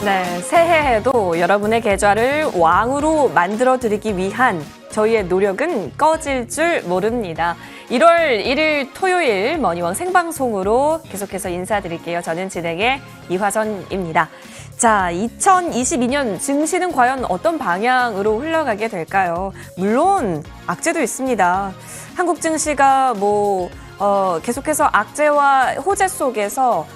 네, 새해에도 여러분의 계좌를 왕으로 만들어드리기 위한 저희의 노력은 꺼질 줄 모릅니다. 1월 1일 토요일 머니왕 생방송으로 계속해서 인사드릴게요. 저는 진행의 이화선입니다. 자, 2022년 증시는 과연 어떤 방향으로 흘러가게 될까요? 물론 악재도 있습니다. 한국 증시가 계속해서 악재와 호재 속에서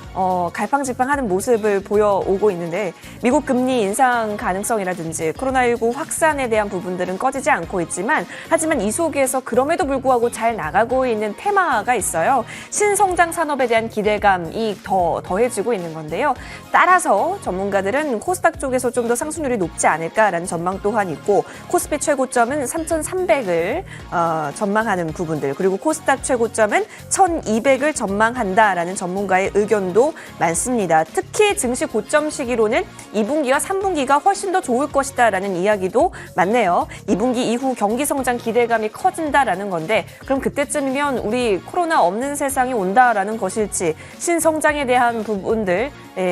갈팡질팡하는 모습을 보여오고 있는데 미국 금리 인상 가능성이라든지 코로나19 확산에 대한 부분들은 꺼지지 않고 있지만 하지만 이 속에서 그럼에도 불구하고 잘 나가고 있는 테마가 있어요. 신성장 산업에 대한 기대감이 더해지고 있는 건데요. 따라서 전문가들은 코스닥 쪽에서 좀 더 상승률이 높지 않을까라는 전망 또한 있고 코스피 최고점은 3,300을 전망하는 부분들 그리고 코스닥 최고점은 1,200을 전망한다라는 전문가의 의견도 많습니다. 특히 증시 고점 시기로는 2분기와 3분기가 훨씬 더 좋을 것이다라는 이야기도 많네요. 2분기 이후 경기 성장 기대감이 커진다라는 건데 그럼 그때쯤이면 우리 코로나 없는 세상이 온다라는 것일지 신성장에 대한 부분들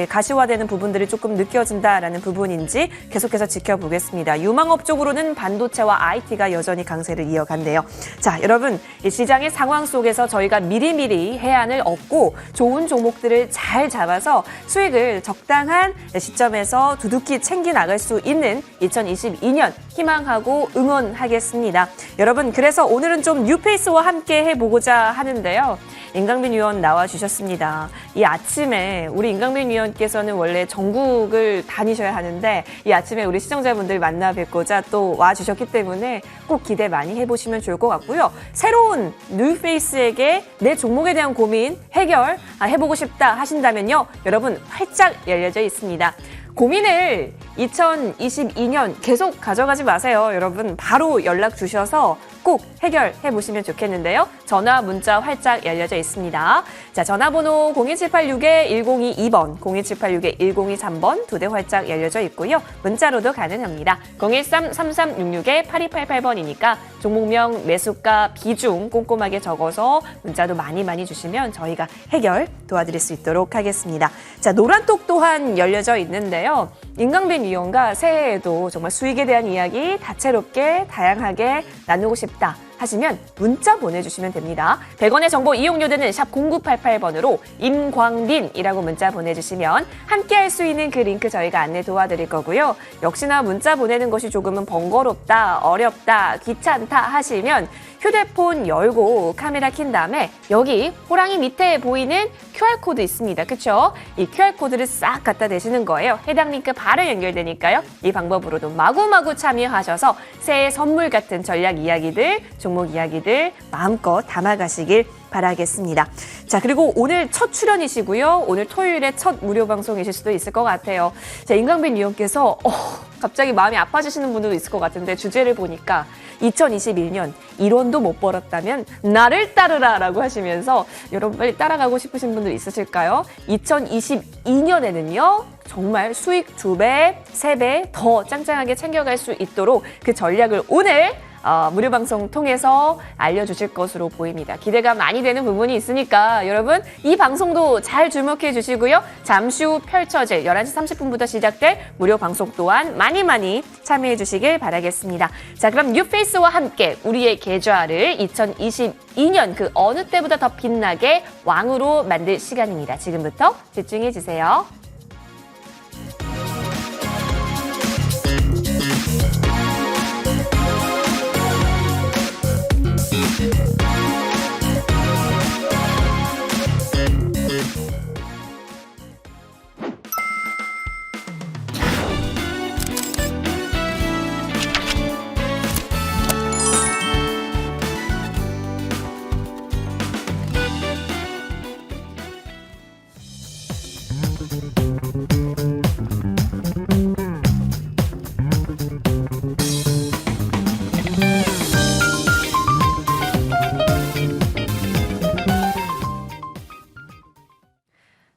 가시화되는 부분들이 조금 느껴진다라는 부분인지 계속해서 지켜보겠습니다. 유망업 쪽으로는 반도체와 IT가 여전히 강세를 이어간대요. 자, 여러분 이 시장의 상황 속에서 저희가 미리미리 해안을 얻고 좋은 종목들을 잘 잡아서 수익을 적당한 시점에서 두둑히 챙겨 나갈 수 있는 2022년 희망하고 응원하겠습니다. 여러분 그래서 오늘은 좀 뉴페이스와 함께 해보고자 하는데요. 임강빈 위원 나와주셨습니다. 이 아침에 우리 임강빈 위원께서는 원래 전국을 다니셔야 하는데 이 아침에 우리 시청자분들 만나 뵙고자 또 와주셨기 때문에 꼭 기대 많이 해보시면 좋을 것 같고요. 새로운 뉴페이스에게 내 종목에 대한 고민 해결해보고 싶다 하신다면요. 여러분 활짝 열려져 있습니다. 고민을 2022년 계속 가져가지 마세요. 여러분 바로 연락 주셔서 꼭 해결해 보시면 좋겠는데요. 전화, 문자 활짝 열려져 있습니다. 자, 전화번호 01786-1022번, 01786-1023번 두 대 활짝 열려져 있고요. 문자로도 가능합니다. 013-3366-8288번이니까 종목명, 매수가, 비중 꼼꼼하게 적어서 문자도 많이 주시면 저희가 해결 도와드릴 수 있도록 하겠습니다. 자, 노란톡 또한 열려져 있는데요. 임강빈 위원과 새해에도 정말 수익에 대한 이야기 다채롭게 다양하게 나누고 싶다 하시면 문자 보내주시면 됩니다. 100원의 정보 이용료들은 샵 0988번으로 임광빈이라고 문자 보내주시면 함께 할 수 있는 그 링크 저희가 안내 도와드릴 거고요. 역시나 문자 보내는 것이 조금은 번거롭다, 어렵다, 귀찮다 하시면 휴대폰 열고 카메라 킨 다음에 여기 호랑이 밑에 보이는 QR코드 있습니다. 그렇죠? 이 QR코드를 싹 갖다 대시는 거예요. 해당 링크 바로 연결되니까요. 이 방법으로도 마구마구 참여하셔서 새해 선물 같은 전략 이야기들, 종목 이야기들 마음껏 담아가시길 바라겠습니다. 자, 그리고 오늘 첫 출연이시고요. 오늘 토요일에 첫 무료 방송이실 수도 있을 것 같아요. 자, 임강빈 위원께서 갑자기 마음이 아파지시는 분들도 있을 것 같은데 주제를 보니까 2021년 1원도 못 벌었다면 나를 따르라 라고 하시면서 여러분 빨리 따라가고 싶으신 분들 있으실까요? 2022년에는요. 정말 수익 2배, 3배 더 짱짱하게 챙겨갈 수 있도록 그 전략을 오늘 무료 방송 통해서 알려주실 것으로 보입니다. 기대가 많이 되는 부분이 있으니까 여러분 이 방송도 잘 주목해 주시고요. 잠시 후 펼쳐질 11시 30분부터 시작될 무료 방송 또한 많이 참여해 주시길 바라겠습니다. 자, 그럼 뉴페이스와 함께 우리의 계좌를 2022년 그 어느 때보다 더 빛나게 왕으로 만들 시간입니다. 지금부터 집중해 주세요.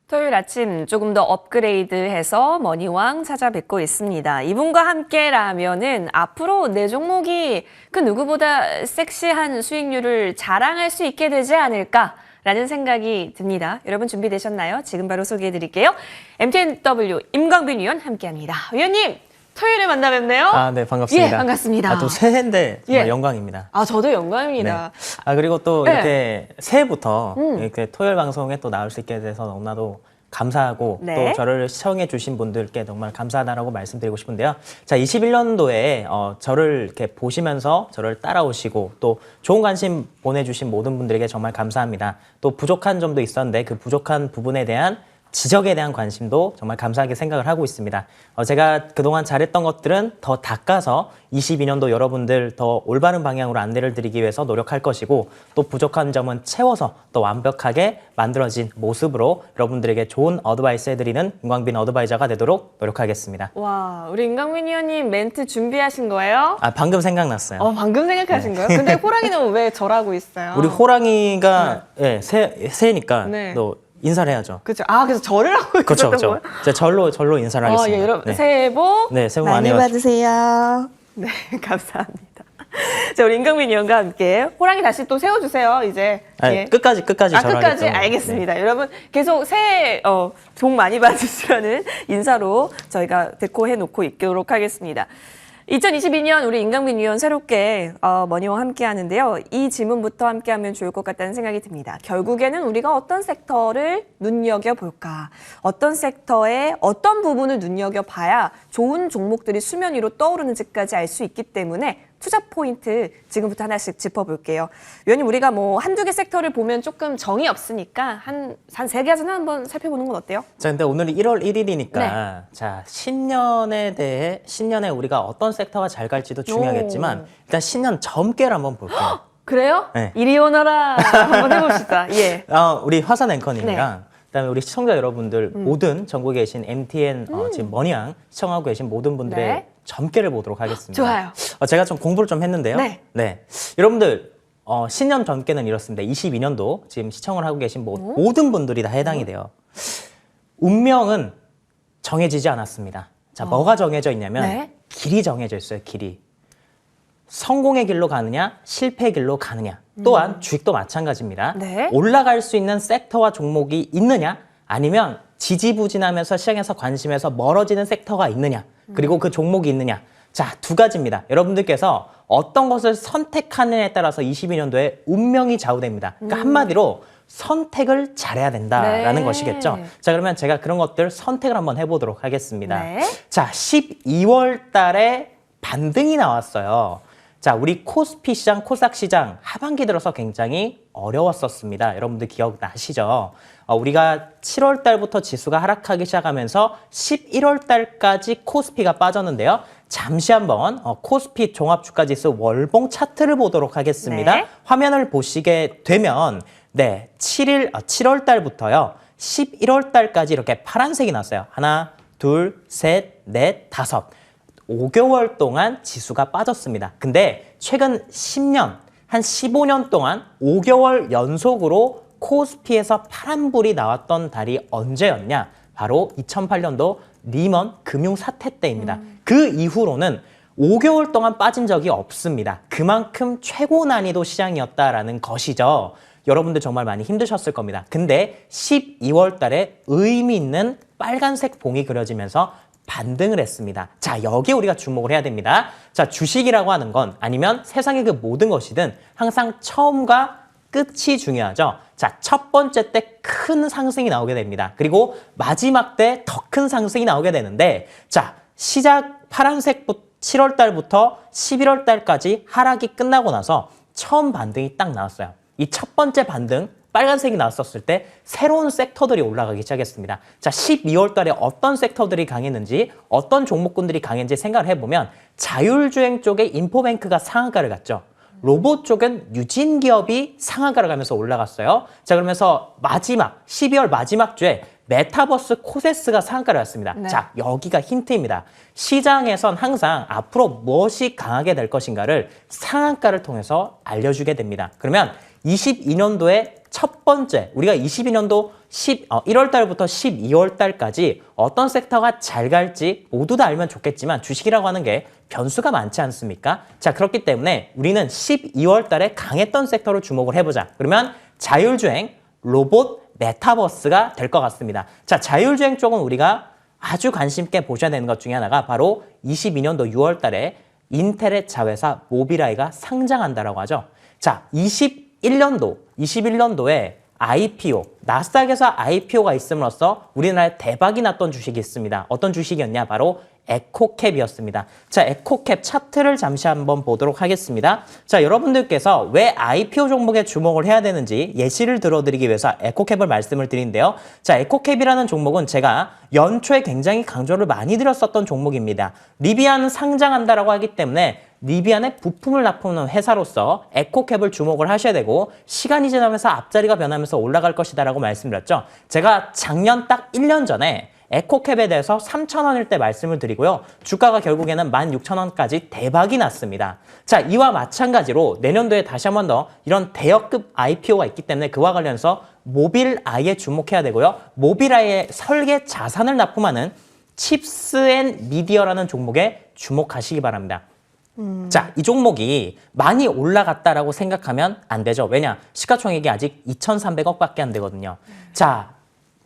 토요일 아침 조금 더 업그레이드해서 머니왕 찾아뵙고 있습니다. 이분과 함께라면은 앞으로 내 종목이 그 누구보다 섹시한 수익률을 자랑할 수 있게 되지 않을까 라는 생각이 듭니다. 여러분 준비되셨나요? 지금 바로 소개해드릴게요. MTNW 임광빈 위원 함께합니다. 위원님, 토요일에 만나 뵙네요. 아, 네, 반갑습니다. 예, 반갑습니다. 또 새해인데 정말 예. 영광입니다. 아, 저도 영광입니다. 네. 그리고 또 네. 이렇게 새해부터 이렇게 토요일 방송에 또 나올 수 있게 돼서 너무나도 감사하고 네. 또 저를 시청해 주신 분들께 정말 감사하다라고 말씀드리고 싶은데요. 자, 21년도에 저를 이렇게 보시면서 저를 따라오시고 또 좋은 관심 보내주신 모든 분들에게 정말 감사합니다. 또 부족한 점도 있었는데 그 부족한 부분에 대한 지적에 대한 관심도 정말 감사하게 생각을 하고 있습니다. 제가 그동안 잘했던 것들은 더 닦아서 22년도 여러분들 더 올바른 방향으로 안내를 드리기 위해서 노력할 것이고 또 부족한 점은 채워서 또 완벽하게 만들어진 모습으로 여러분들에게 좋은 어드바이스 해드리는 임광빈 어드바이저가 되도록 노력하겠습니다. 와, 우리 임광빈 위원님 멘트 준비하신 거예요? 방금 생각났어요. 방금 생각하신 거예요? 근데 호랑이는 왜 절하고 있어요? 우리 호랑이가 새해니까 네. 또 인사를 해야죠. 그렇죠. 그래서 절을 하고 그렇죠, 있었던 그렇죠. 거예요? 제가 절로 인사를 하겠습니다. 예, 여러분 네. 새해 복 네, 새해 복 많이 많이 받으세요. 네, 감사합니다. 자, 우리 임광빈 위원과 함께 호랑이 다시 또 세워주세요. 이제 예. 끝까지 끝까지 절하겠죠. 알겠습니다. 여러분 계속 새해 복 많이 받으시라는 인사로 저희가 데코해 놓고 있도록 하겠습니다. 2022년 우리 임광빈 위원 새롭게 머니와 함께 하는데요. 이 질문부터 함께 하면 좋을 것 같다는 생각이 듭니다. 결국에는 우리가 어떤 섹터를 눈여겨볼까? 어떤 섹터의 어떤 부분을 눈여겨봐야 좋은 종목들이 수면 위로 떠오르는지까지 알 수 있기 때문에 투자 포인트 지금부터 하나씩 짚어볼게요. 위원님, 우리가 뭐 한두 개 섹터를 보면 조금 정이 없으니까 한 세 개 전에 한번 살펴보는 건 어때요? 자, 근데 오늘이 1월 1일이니까 네. 자, 신년에 우리가 어떤 섹터가 잘 갈지도 중요하겠지만 일단 신년 점괘를 한번 볼게요. 그래요? 네. 이리 오너라. 한번 해봅시다. 예. 우리 화산 앵커님이랑 네. 그다음에 우리 시청자 여러분들 모든 전국에 계신 MTN 지금 머니양 시청하고 계신 모든 분들의 네. 점괘를 보도록 하겠습니다. 좋아요. 제가 좀 공부를 좀 했는데요. 네. 여러분들 신년 점괘는 이렇습니다. 22년도 지금 시청을 하고 계신 모든 분들이 다 해당이 돼요. 운명은 정해지지 않았습니다. 자, 뭐가 정해져 있냐면 네. 길이 정해져 있어요. 길이. 성공의 길로 가느냐, 실패의 길로 가느냐. 또한 주식도 마찬가지입니다. 네. 올라갈 수 있는 섹터와 종목이 있느냐, 아니면 지지부진하면서 시장에서 관심에서 멀어지는 섹터가 있느냐, 그리고 그 종목이 있느냐. 자, 두 가지입니다. 여러분들께서 어떤 것을 선택하느냐에 따라서 22년도에 운명이 좌우됩니다. 그러니까 한마디로 선택을 잘해야 된다라는 네. 것이겠죠. 자, 그러면 제가 그런 것들 선택을 한번 해보도록 하겠습니다. 네. 자, 12월 달에 반등이 나왔어요. 자, 우리 코스피 시장, 코스닥 시장 하반기 들어서 굉장히 어려웠었습니다. 여러분들 기억나시죠? 우리가 7월 달부터 지수가 하락하기 시작하면서 11월 달까지 코스피가 빠졌는데요. 잠시 한번 코스피 종합주가지수 월봉 차트를 보도록 하겠습니다. 네. 화면을 보시게 되면 7월 달부터요. 11월 달까지 이렇게 파란색이 났어요. 하나, 둘, 셋, 넷, 다섯. 5개월 동안 지수가 빠졌습니다. 근데 최근 10년, 한 15년 동안 5개월 연속으로 코스피에서 파란불이 나왔던 달이 언제였냐? 바로 2008년도 리먼 금융 사태 때입니다. 그 이후로는 5개월 동안 빠진 적이 없습니다. 그만큼 최고 난이도 시장이었다라는 것이죠. 여러분들 정말 많이 힘드셨을 겁니다. 근데 12월 달에 의미 있는 빨간색 봉이 그려지면서 반등을 했습니다. 자, 여기에 우리가 주목을 해야 됩니다. 자, 주식이라고 하는 건 아니면 세상의 그 모든 것이든 항상 처음과 끝이 중요하죠. 자, 첫 번째 때 큰 상승이 나오게 됩니다. 그리고 마지막 때 더 큰 상승이 나오게 되는데, 자, 시작 파란색 7월 달부터 11월 달까지 하락이 끝나고 나서 처음 반등이 딱 나왔어요. 이 첫 번째 반등, 빨간색이 나왔었을 때 새로운 섹터들이 올라가기 시작했습니다. 자, 12월 달에 어떤 섹터들이 강했는지, 어떤 종목군들이 강했는지 생각을 해보면 자율주행 쪽에 인포뱅크가 상한가를 갔죠. 로봇 쪽은 유진기업이 상한가를 가면서 올라갔어요. 자, 그러면서 마지막 12월 마지막 주에 메타버스 코세스가 상한가를 갔습니다. 네. 자, 여기가 힌트입니다. 시장에선 항상 앞으로 무엇이 강하게 될 것인가를 상한가를 통해서 알려주게 됩니다. 그러면 22년도에 첫 번째, 우리가 22년도 1월 달부터 12월 달까지 어떤 섹터가 잘 갈지 모두 다 알면 좋겠지만 주식이라고 하는 게 변수가 많지 않습니까? 자, 그렇기 때문에 우리는 12월 달에 강했던 섹터를 주목을 해보자. 그러면 자율주행, 로봇 메타버스가 될 것 같습니다. 자, 자율주행 쪽은 우리가 아주 관심 있게 보셔야 되는 것 중에 하나가 바로 22년도 6월 달에 인텔의 자회사 모빌아이가 상장한다라고 하죠. 자, 21년도에 IPO, 나스닥에서 IPO가 있음으로써 우리나라에 대박이 났던 주식이 있습니다. 어떤 주식이었냐? 바로 에코캡이었습니다. 자, 에코캡 차트를 잠시 한번 보도록 하겠습니다. 자, 여러분들께서 왜 IPO 종목에 주목을 해야 되는지 예시를 들어드리기 위해서 에코캡을 말씀을 드리는데요. 자, 에코캡이라는 종목은 제가 연초에 굉장히 강조를 많이 드렸었던 종목입니다. 리비안 상장한다라고 하기 때문에 리비안에 부품을 납품하는 회사로서 에코캡을 주목을 하셔야 되고 시간이 지나면서 앞자리가 변하면서 올라갈 것이다라고 말씀드렸죠. 제가 작년 딱 1년 전에 에코캡에 대해서 3,000원일 때 말씀을 드리고요. 주가가 결국에는 16,000원까지 대박이 났습니다. 자, 이와 마찬가지로 내년도에 다시 한 번 더 이런 대여급 IPO가 있기 때문에 그와 관련해서 모빌아이에 주목해야 되고요. 모빌아이의 설계 자산을 납품하는 칩스앤미디어라는 종목에 주목하시기 바랍니다. 자, 이 종목이 많이 올라갔다라고 생각하면 안 되죠. 왜냐? 시가총액이 아직 2,300억밖에 안 되거든요. 자,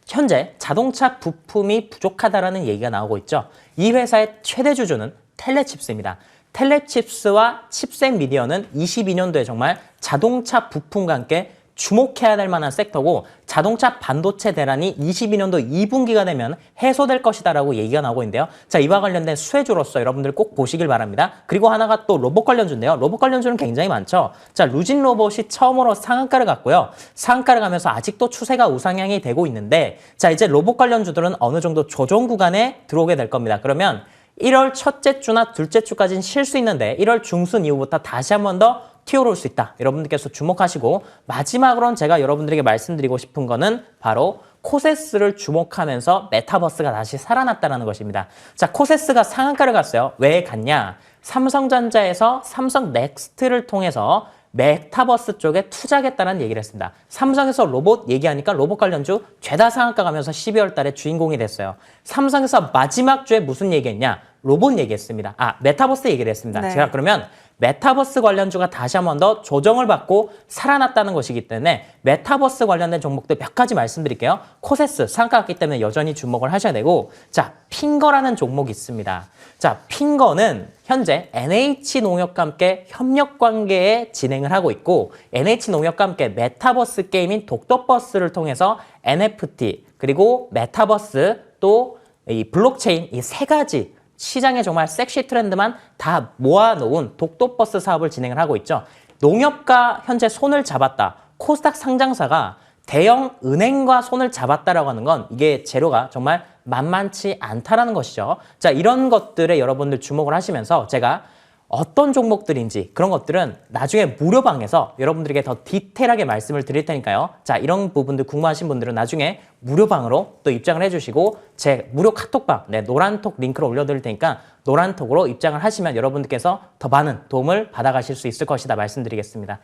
현재 자동차 부품이 부족하다라는 얘기가 나오고 있죠. 이 회사의 최대 주주는 텔레칩스입니다. 텔레칩스와 칩셋미디어는 22년도에 정말 자동차 부품과 함께 주목해야 될 만한 섹터고 자동차 반도체 대란이 22년도 2분기가 되면 해소될 것이다라고 얘기가 나오고 있는데요. 자, 이와 관련된 수혜주로서 여러분들 꼭 보시길 바랍니다. 그리고 하나가 또 로봇 관련주인데요. 로봇 관련주는 굉장히 많죠. 자, 루진 로봇이 처음으로 상한가를 갔고요. 상한가를 가면서 아직도 추세가 우상향이 되고 있는데 자, 이제 로봇 관련주들은 어느 정도 조정 구간에 들어오게 될 겁니다. 그러면 1월 첫째 주나 둘째 주까지는 쉴 수 있는데 1월 중순 이후부터 다시 한 번 더 튀어올 수 있다. 여러분들께서 주목하시고 마지막으로는 제가 여러분들에게 말씀드리고 싶은 거는 바로 코세스를 주목하면서 메타버스가 다시 살아났다는 것입니다. 자, 코세스가 상한가를 갔어요. 왜 갔냐? 삼성전자에서 삼성 넥스트를 통해서 메타버스 쪽에 투자하겠다는 얘기를 했습니다. 삼성에서 로봇 얘기하니까 로봇 관련주 죄다 상한가 가면서 12월 달에 주인공이 됐어요. 삼성에서 마지막 주에 무슨 얘기했냐? 로봇 얘기했습니다. 아, 메타버스 얘기를 했습니다. 네. 제가 그러면 메타버스 관련주가 다시 한 번 더 조정을 받고 살아났다는 것이기 때문에 메타버스 관련된 종목들 몇 가지 말씀드릴게요. 코세스 상가 갔기 때문에 여전히 주목을 하셔야 되고 자, 핑거라는 종목이 있습니다. 자, 핑거는 현재 NH농협과 함께 협력 관계에 진행을 하고 있고 NH농협과 함께 메타버스 게임인 독도버스를 통해서 NFT 그리고 메타버스 또 이 블록체인 이 세 가지 시장에 정말 섹시 트렌드만 다 모아놓은 독도버스 사업을 진행을 하고 있죠. 농협과 현재 손을 잡았다. 코스닥 상장사가 대형 은행과 손을 잡았다라고 하는 건 이게 재료가 정말 만만치 않다라는 것이죠. 자, 이런 것들에 여러분들 주목을 하시면서 제가 어떤 종목들인지 그런 것들은 나중에 무료방에서 여러분들에게 더 디테일하게 말씀을 드릴 테니까요. 자, 이런 부분들 궁금하신 분들은 나중에 무료방으로 또 입장을 해주시고 제 무료 카톡방, 노란톡 링크를 올려드릴 테니까 노란톡으로 입장을 하시면 여러분들께서 더 많은 도움을 받아가실 수 있을 것이다 말씀드리겠습니다.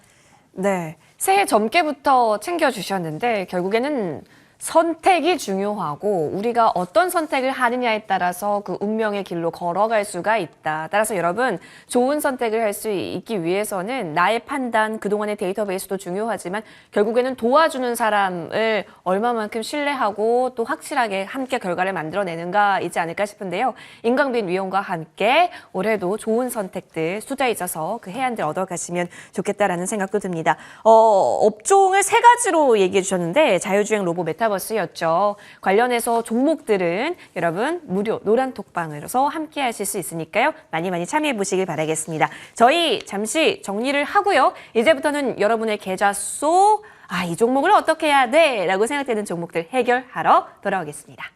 네, 새해 젊게부터 챙겨주셨는데 결국에는 선택이 중요하고 우리가 어떤 선택을 하느냐에 따라서 그 운명의 길로 걸어갈 수가 있다. 따라서 여러분 좋은 선택을 할 수 있기 위해서는 나의 판단, 그동안의 데이터베이스도 중요하지만 결국에는 도와주는 사람을 얼마만큼 신뢰하고 또 확실하게 함께 결과를 만들어내는가이지 않을까 싶은데요. 임강빈 위원과 함께 올해도 좋은 선택들 투자에 있어서 그 해안들 얻어가시면 좋겠다라는 생각도 듭니다. 업종을 세 가지로 얘기해 주셨는데 자율주행 로봇 메타버스였죠. 관련해서 종목들은 여러분 무료 노란톡방으로서 함께 하실 수 있으니까요. 많이 많이 참여해 보시길 바라겠습니다. 저희 잠시 정리를 하고요. 이제부터는 여러분의 계좌 속 이 종목을 어떻게 해야 돼? 라고 생각되는 종목들 해결하러 돌아오겠습니다.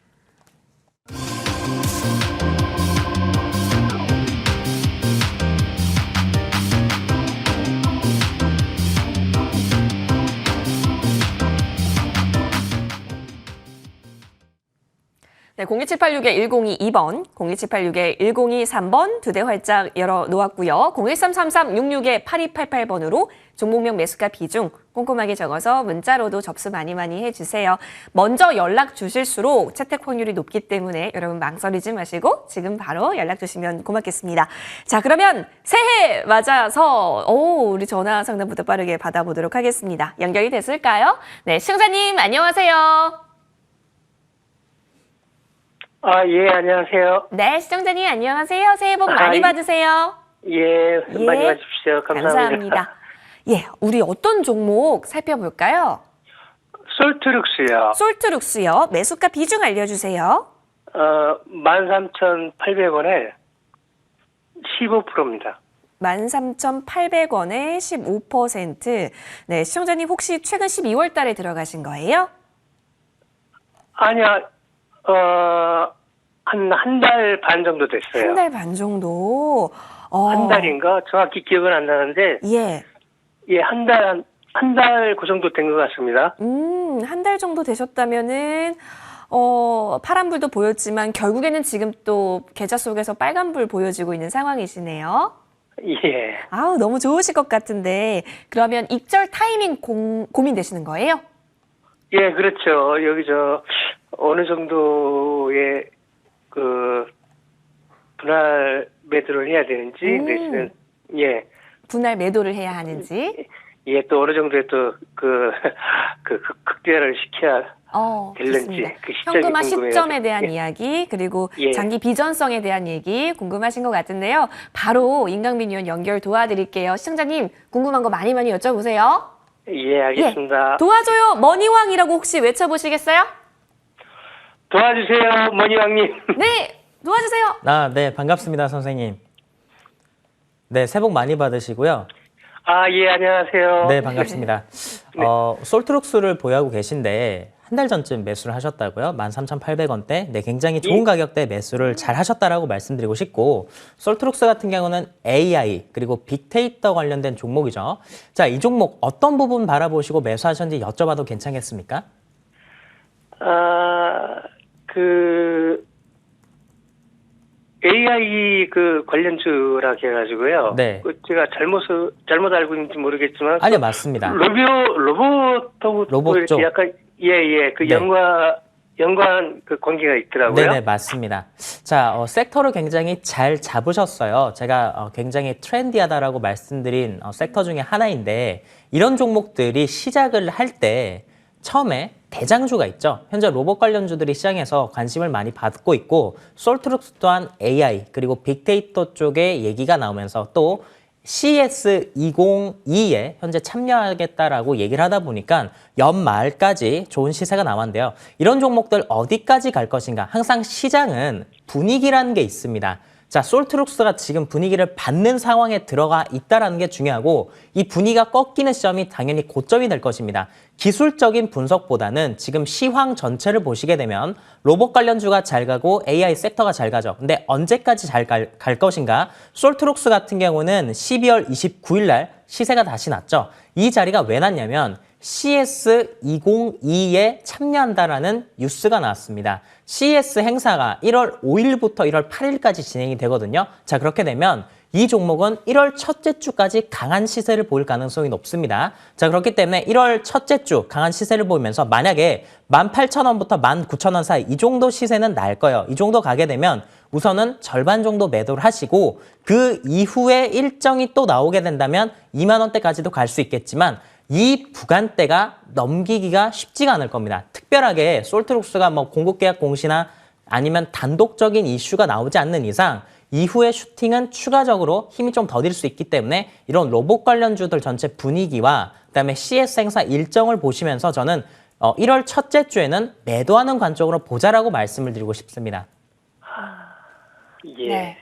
네, 02786-1022번, 02786-1023번 두 대 활짝 열어놓았고요. 01333-66-8288번으로 종목명 매수가 비중 꼼꼼하게 적어서 문자로도 접수 많이 해주세요. 먼저 연락 주실수록 채택 확률이 높기 때문에 여러분 망설이지 마시고 지금 바로 연락 주시면 고맙겠습니다. 자, 그러면 새해 맞아서 우리 전화 상담부터 빠르게 받아보도록 하겠습니다. 연결이 됐을까요? 네, 시청자님 안녕하세요. 예, 안녕하세요. 네, 시청자님 안녕하세요. 새해 복 많이 받으세요. 예, 많이 받으십시오. 감사합니다. 예, 우리 어떤 종목 살펴볼까요? 솔트룩스요. 솔트룩스요. 매수가 비중 알려주세요. 13,800원에 15%입니다. 13,800원에 15%. 네, 시청자님 혹시 최근 12월 달에 들어가신 거예요? 아니야, 한 달 반 정도 됐어요. 한 달 반 정도. 한 달인가? 정확히 기억은 안 나는데, 예. 예, 한 달 그 정도 된 것 같습니다. 한 달 정도 되셨다면은, 파란불도 보였지만 결국에는 지금 또 계좌 속에서 빨간불 보여지고 있는 상황이시네요. 예. 아우, 너무 좋으실 것 같은데, 그러면 입절 타이밍 고민되시는 거예요? 예, 그렇죠. 여기 어느 정도의 분할 매도를 해야 되는지, 내지는, 예. 분할 매도를 해야 하는지. 예, 또 어느 정도의 극대화를 시켜야 될는지 좋습니다. 그 시점이 현금화 궁금해요. 시점에 대한 예. 이야기, 그리고 예. 장기 비전성에 대한 얘기 궁금하신 것 같은데요. 바로 임강민 의원 연결 도와드릴게요. 시청자님 궁금한 거 많이 예, 여쭤보세요. 알겠습니다. 도와줘요 머니왕이라고 혹시 외쳐보시겠어요? 도와주세요, 머니왕님. 네, 도와주세요. 네, 반갑습니다, 선생님. 네, 새해 복 많이 받으시고요. 예, 안녕하세요. 네, 반갑습니다. 솔트룩스를 보유하고 계신데 한 달 전쯤 매수를 하셨다고요? 13,800원대. 네, 굉장히 좋은 가격대 매수를 잘 하셨다라고 말씀드리고 싶고, 솔트룩스 같은 경우는 AI 그리고 빅데이터 관련된 종목이죠. 자, 이 종목 어떤 부분 바라보시고 매수하셨는지 여쭤봐도 괜찮겠습니까? AI 관련주라 해가지고요. 네. 제가 잘못 알고 있는지 모르겠지만. 아니요, 맞습니다. 로봇하고 쪽. 약간, 예, 네. 연관 관계가 있더라고요. 네네, 맞습니다. 자, 섹터를 굉장히 잘 잡으셨어요. 제가 굉장히 트렌디하다라고 말씀드린 섹터 중에 하나인데, 이런 종목들이 시작을 할 때 처음에 대장주가 있죠. 현재 로봇 관련주들이 시장에서 관심을 많이 받고 있고, 솔트룩스 또한 AI 그리고 빅데이터 쪽에 얘기가 나오면서 또 CS2022에 현재 참여하겠다라고 얘기를 하다 보니까 연말까지 좋은 시세가 나왔는데요. 이런 종목들 어디까지 갈 것인가? 항상 시장은 분위기라는 게 있습니다. 자, 솔트룩스가 지금 분위기를 받는 상황에 들어가 있다는 게 중요하고, 이 분위기가 꺾이는 시점이 당연히 고점이 될 것입니다. 기술적인 분석보다는 지금 시황 전체를 보시게 되면 로봇 관련주가 잘 가고 AI 섹터가 잘 가죠. 근데 언제까지 잘 갈 것인가? 솔트룩스 같은 경우는 12월 29일 날 시세가 다시 났죠. 이 자리가 왜 났냐면 CS2022에 참여한다라는 뉴스가 나왔습니다. CES 행사가 1월 5일부터 1월 8일까지 진행이 되거든요. 자, 그렇게 되면 이 종목은 1월 첫째 주까지 강한 시세를 보일 가능성이 높습니다. 자, 그렇기 때문에 1월 첫째 주 강한 시세를 보이면서 만약에 18,000원부터 19,000원 사이 이 정도 시세는 날 거예요. 이 정도 가게 되면 우선은 절반 정도 매도를 하시고, 그 이후에 일정이 또 나오게 된다면 2만 원대까지도 갈 수 있겠지만 이 구간대가 넘기기가 쉽지가 않을 겁니다. 특별하게 솔트룩스가 공급 계약 공시나 아니면 단독적인 이슈가 나오지 않는 이상 이후에 슈팅은 추가적으로 힘이 좀 더딜 수 있기 때문에 이런 로봇 관련주들 전체 분위기와 그다음에 CS 행사 일정을 보시면서 저는 1월 첫째 주에는 매도하는 관점으로 보자라고 말씀을 드리고 싶습니다. 예. 네.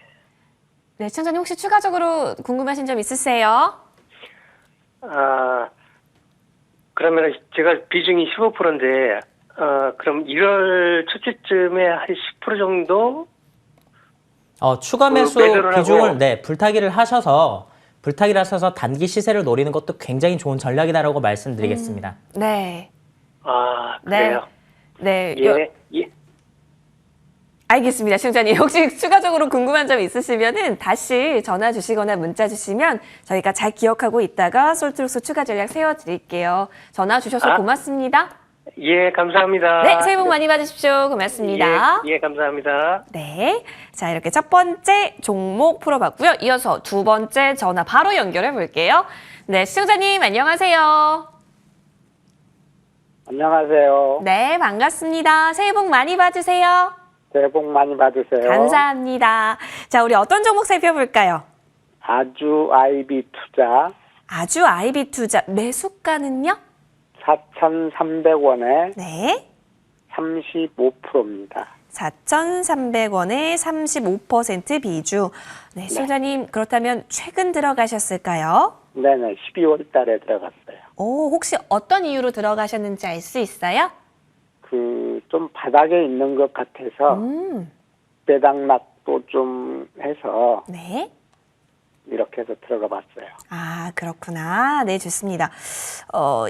네, 시청자님 혹시 추가적으로 궁금하신 점 있으세요? 그러면 제가 비중이 15%인데, 그럼 1월 첫째쯤에 한 10% 정도? 추가 매수 매도를 비중을 하고. 불타기를 하셔서 단기 시세를 노리는 것도 굉장히 좋은 전략이다라고 말씀드리겠습니다. 네. 그래요? 네. 예. 알겠습니다. 시청자님 혹시 추가적으로 궁금한 점 있으시면은 다시 전화 주시거나 문자 주시면 저희가 잘 기억하고 있다가 솔트룩스 추가 전략 세워드릴게요. 전화 주셔서 고맙습니다. 예, 감사합니다. 네, 새해 복 많이 받으십시오. 고맙습니다. 예, 감사합니다. 네. 자, 이렇게 첫 번째 종목 풀어봤고요. 이어서 두 번째 전화 바로 연결해 볼게요. 네, 시청자님 안녕하세요. 안녕하세요. 네, 반갑습니다. 새해 복 많이 받으세요. 새해 복 많이 받으세요. 감사합니다. 자, 우리 어떤 종목 살펴볼까요? 아주 IB 투자 아주 IB 투자 매수가는요? 4,300원에 네. 35%입니다. 4,300원에 35% 비중. 네, 시청자님 그렇다면 최근 들어가셨을까요? 네네, 12월 달에 들어갔어요. 오, 혹시 어떤 이유로 들어가셨는지 알 수 있어요? 좀 바닥에 있는 것 같아서 배당락도 좀 해서 네. 이렇게 해서 들어가 봤어요. 아, 그렇구나. 네, 좋습니다.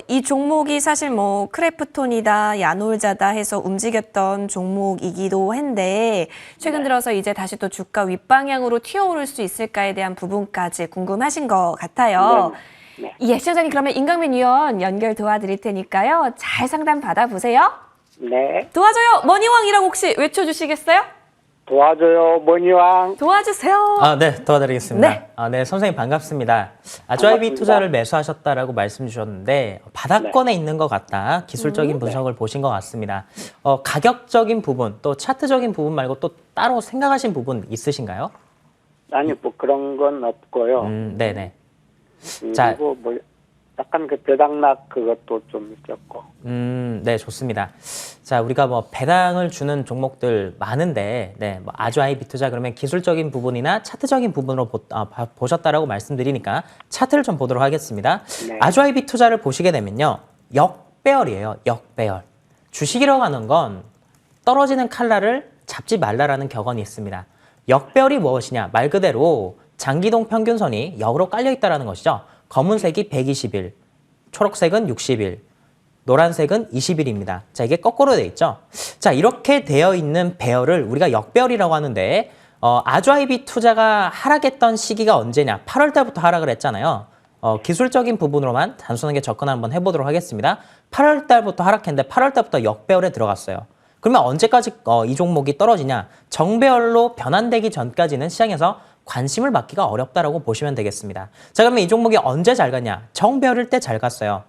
이 종목이 사실 뭐 크래프톤이다, 야놀자다 해서 움직였던 종목이기도 한데 최근 들어서 이제 다시 또 주가 윗방향으로 튀어오를 수 있을까에 대한 부분까지 궁금하신 것 같아요. 네. 예, 시청자님 그러면 임강민 위원 연결 도와드릴 테니까요. 잘 상담 받아보세요. 네, 도와줘요, 머니왕이라고 혹시 외쳐주시겠어요? 도와줘요, 머니왕. 도와주세요. 네, 도와드리겠습니다. 네. 네, 선생님 반갑습니다. 아주 IB 투자를 매수하셨다라고 말씀 주셨는데 바닥권에 있는 것 같다. 기술적인 분석을 보신 것 같습니다. 가격적인 부분, 또 차트적인 부분 말고 또 따로 생각하신 부분 있으신가요? 아니, 뭐 그런 건 없고요. 네네. 그리고 자. 뭐 약간 그 배당락 그것도 좀 있었고. 네, 좋습니다. 자, 우리가 뭐 배당을 주는 종목들 많은데, 네, 뭐 아주 IB 투자 그러면 기술적인 부분이나 차트적인 부분으로 보셨다라고 말씀드리니까 차트를 좀 보도록 하겠습니다. 네. 아주 IB 투자를 보시게 되면요, 역배열이에요, 역배열. 주식이라고 하는 건 떨어지는 칼날을 잡지 말라라는 격언이 있습니다. 역배열이 무엇이냐? 말 그대로 장기동 평균선이 역으로 깔려 있다라는 것이죠. 검은색이 120일, 초록색은 60일, 노란색은 20일입니다. 자, 이게 거꾸로 되어 있죠. 자, 이렇게 되어 있는 배열을 우리가 역배열이라고 하는데 아주 IB 투자가 하락했던 시기가 언제냐? 8월 달부터 하락을 했잖아요. 기술적인 부분으로만 단순하게 접근 한번 해보도록 하겠습니다. 8월 달부터 하락했는데 8월 달부터 역배열에 들어갔어요. 그러면 언제까지 이 종목이 떨어지냐? 정배열로 변환되기 전까지는 시장에서 관심을 받기가 어렵다라고 보시면 되겠습니다. 자, 그러면 이 종목이 언제 잘 갔냐? 정배열일 때 잘 갔어요.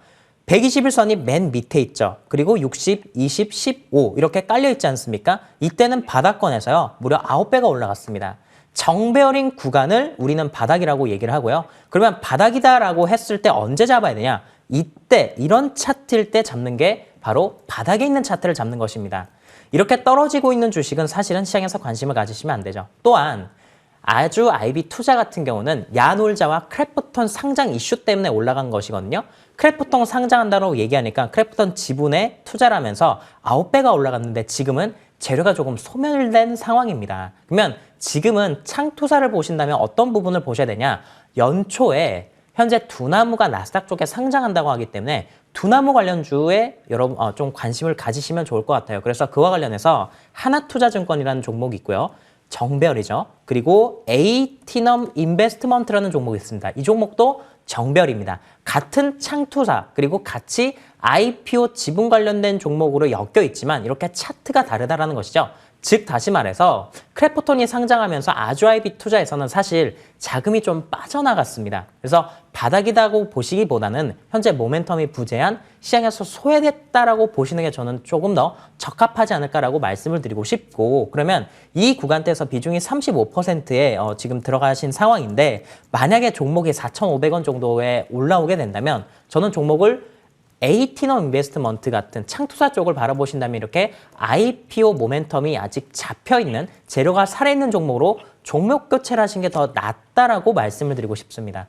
121선이 맨 밑에 있죠. 그리고 60, 20, 15 이렇게 깔려 있지 않습니까? 이때는 바닥권에서요. 무려 9배가 올라갔습니다. 정배열인 구간을 우리는 바닥이라고 얘기를 하고요. 그러면 바닥이다라고 했을 때 언제 잡아야 되냐? 이때 이런 차트일 때 잡는 게 바로 바닥에 있는 차트를 잡는 것입니다. 이렇게 떨어지고 있는 주식은 사실은 시장에서 관심을 가지시면 안 되죠. 또한 아주 IB 투자 같은 경우는 야놀자와 크래프톤 상장 이슈 때문에 올라간 것이거든요. 크래프톤 상장한다고 얘기하니까 크래프톤 지분에 투자를 하면서 9배가 올라갔는데 지금은 재료가 조금 소멸된 상황입니다. 그러면 지금은 창투사를 보신다면 어떤 부분을 보셔야 되냐? 연초에 현재 두나무가 나스닥 쪽에 상장한다고 하기 때문에 두나무 관련주에 여러분 좀 관심을 가지시면 좋을 것 같아요. 그래서 그와 관련해서 하나투자증권이라는 종목이 있고요. 정배열이죠. 그리고 에이티넘 인베스트먼트라는 종목이 있습니다. 이 종목도 정배열입니다. 같은 창투사 그리고 같이 IPO 지분 관련된 종목으로 엮여 있지만 이렇게 차트가 다르다라는 것이죠. 즉 다시 말해서 크래프톤이 상장하면서 아주 IB 투자에서는 사실 자금이 좀 빠져나갔습니다. 그래서 바닥이라고 보시기보다는 현재 모멘텀이 부재한 시장에서 소외됐다라고 보시는 게 저는 조금 더 적합하지 않을까라고 말씀을 드리고 싶고, 그러면 이 구간대에서 비중이 35%에 지금 들어가신 상황인데 만약에 종목이 4,500원 정도에 올라오게 된다면 저는 종목을 에이티넘 인베스트먼트 같은 창투사 쪽을 바라보신다면 이렇게 IPO 모멘텀이 아직 잡혀있는 재료가 살아있는 종목으로 종목 교체를 하신 게 더 낫다라고 말씀을 드리고 싶습니다.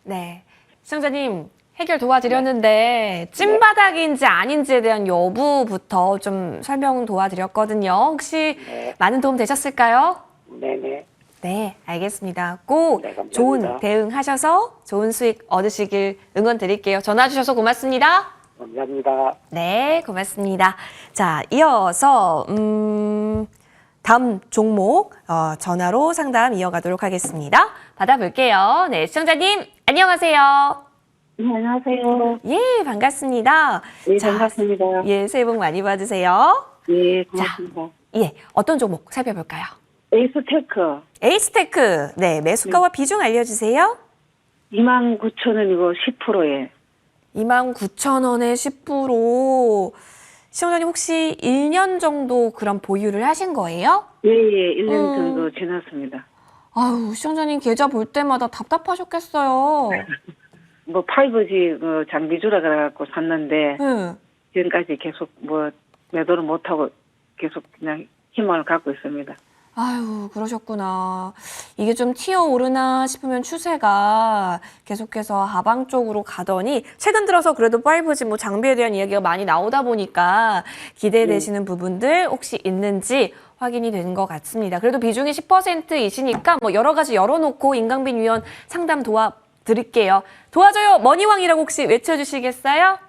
네. 시청자님 해결 도와드렸는데 찐바닥인지 아닌지에 대한 여부부터 좀 설명 도와드렸거든요. 혹시 많은 도움 되셨을까요? 네네. 네, 알겠습니다. 꼭 네, 감사합니다. 좋은 대응하셔서 좋은 수익 얻으시길 응원 드릴게요. 전화 주셔서 고맙습니다. 감사합니다. 네, 고맙습니다. 자, 이어서 다음 종목 전화로 상담 이어가도록 하겠습니다. 받아볼게요. 네, 시청자님 안녕하세요. 네, 안녕하세요. 예, 반갑습니다. 네, 자, 반갑습니다. 예, 새해 복 많이 받으세요. 네, 고맙습니다. 예, 어떤 종목 살펴볼까요? 에이스테크 에이스테크, 네, 매수가와 비중 알려주세요. 29,000원이고 10%에 29,000원에 10%. 시청자님 혹시 1년 정도 그럼 보유를 하신 거예요? 예, 1년 정도 지났습니다. 아유, 시청자님 계좌 볼 때마다 답답하셨겠어요. 뭐 5G 장비주라 그래갖고 샀는데 응. 지금까지 계속 뭐 매도를 못하고 계속 그냥 희망을 갖고 있습니다. 아유, 그러셨구나. 이게 좀 튀어오르나 싶으면 추세가 계속해서 하방 쪽으로 가더니 최근 들어서 그래도 5G 뭐 장비에 대한 이야기가 많이 나오다 보니까 기대되시는 부분들 혹시 있는지 확인이 되는 것 같습니다. 그래도 비중이 10%이시니까 뭐 여러 가지 열어놓고 임강빈 위원 상담 도와드릴게요. 도와줘요 머니왕이라고 혹시 외쳐주시겠어요?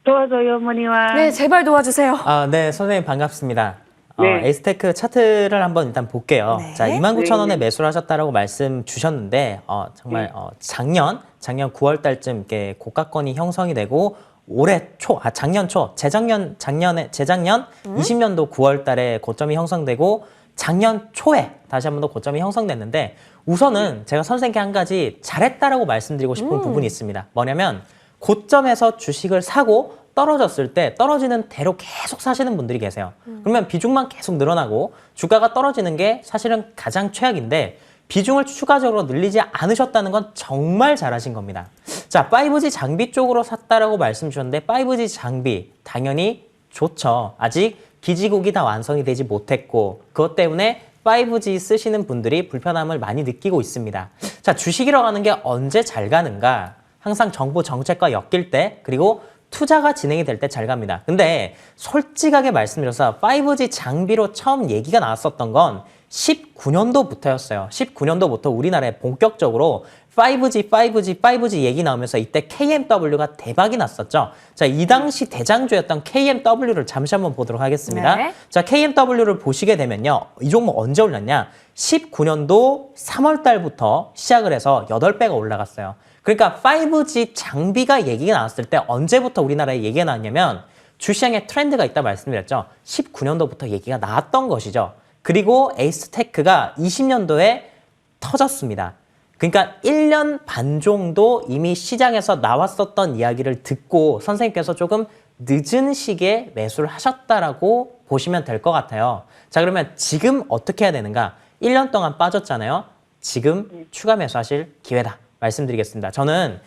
도와줘요, 머니와. 네, 제발 도와주세요. 네, 선생님 반갑습니다. 네. 에이스테크 차트를 한번 일단 볼게요. 네. 자, 29,000원에 네. 매수를 하셨다라고 말씀 주셨는데, 정말 작년 9월 달쯤 이렇게 고가권이 형성이 되고 올해 작년 20년도 9월 달에 고점이 형성되고 작년 초에 다시 한 번 더 고점이 형성됐는데 우선은 제가 선생님께 한 가지 잘했다라고 말씀드리고 싶은 부분이 있습니다. 뭐냐면 고점에서 주식을 사고 떨어졌을 때 떨어지는 대로 계속 사시는 분들이 계세요. 그러면 비중만 계속 늘어나고 주가가 떨어지는 게 사실은 가장 최악인데 비중을 추가적으로 늘리지 않으셨다는 건 정말 잘하신 겁니다. 자, 5G 장비 쪽으로 샀다라고 말씀 주셨는데 5G 장비 당연히 좋죠. 아직 기지국이 다 완성이 되지 못했고 그것 때문에 5G 쓰시는 분들이 불편함을 많이 느끼고 있습니다. 자, 주식이라고 하는 게 언제 잘 가는가? 항상 정부 정책과 엮일 때 그리고 투자가 진행이 될 때 잘 갑니다. 근데 솔직하게 말씀드려서 5G 장비로 처음 얘기가 나왔었던 건 19년도부터였어요. 19년도부터 우리나라에 본격적으로 5G 얘기 나오면서 이때 KMW가 대박이 났었죠. 자, 이 당시 대장주였던 KMW를 잠시 한번 보도록 하겠습니다. 네. 자, KMW를 보시게 되면요. 이 종목 언제 올랐냐? 19년도 3월 달부터 시작을 해서 8배가 올라갔어요. 그러니까 5G 장비가 얘기가 나왔을 때 언제부터 우리나라에 얘기가 나왔냐면 주시장에 트렌드가 있다 말씀드렸죠. 19년도부터 얘기가 나왔던 것이죠. 그리고 에이스테크가 20년도에 터졌습니다. 그러니까 1년 반 정도 이미 시장에서 나왔었던 이야기를 듣고 선생님께서 조금 늦은 시기에 매수를 하셨다라고 보시면 될 것 같아요. 자, 그러면 지금 어떻게 해야 되는가? 1년 동안 빠졌잖아요. 지금 추가 매수하실 기회다. 말씀드리겠습니다. 저는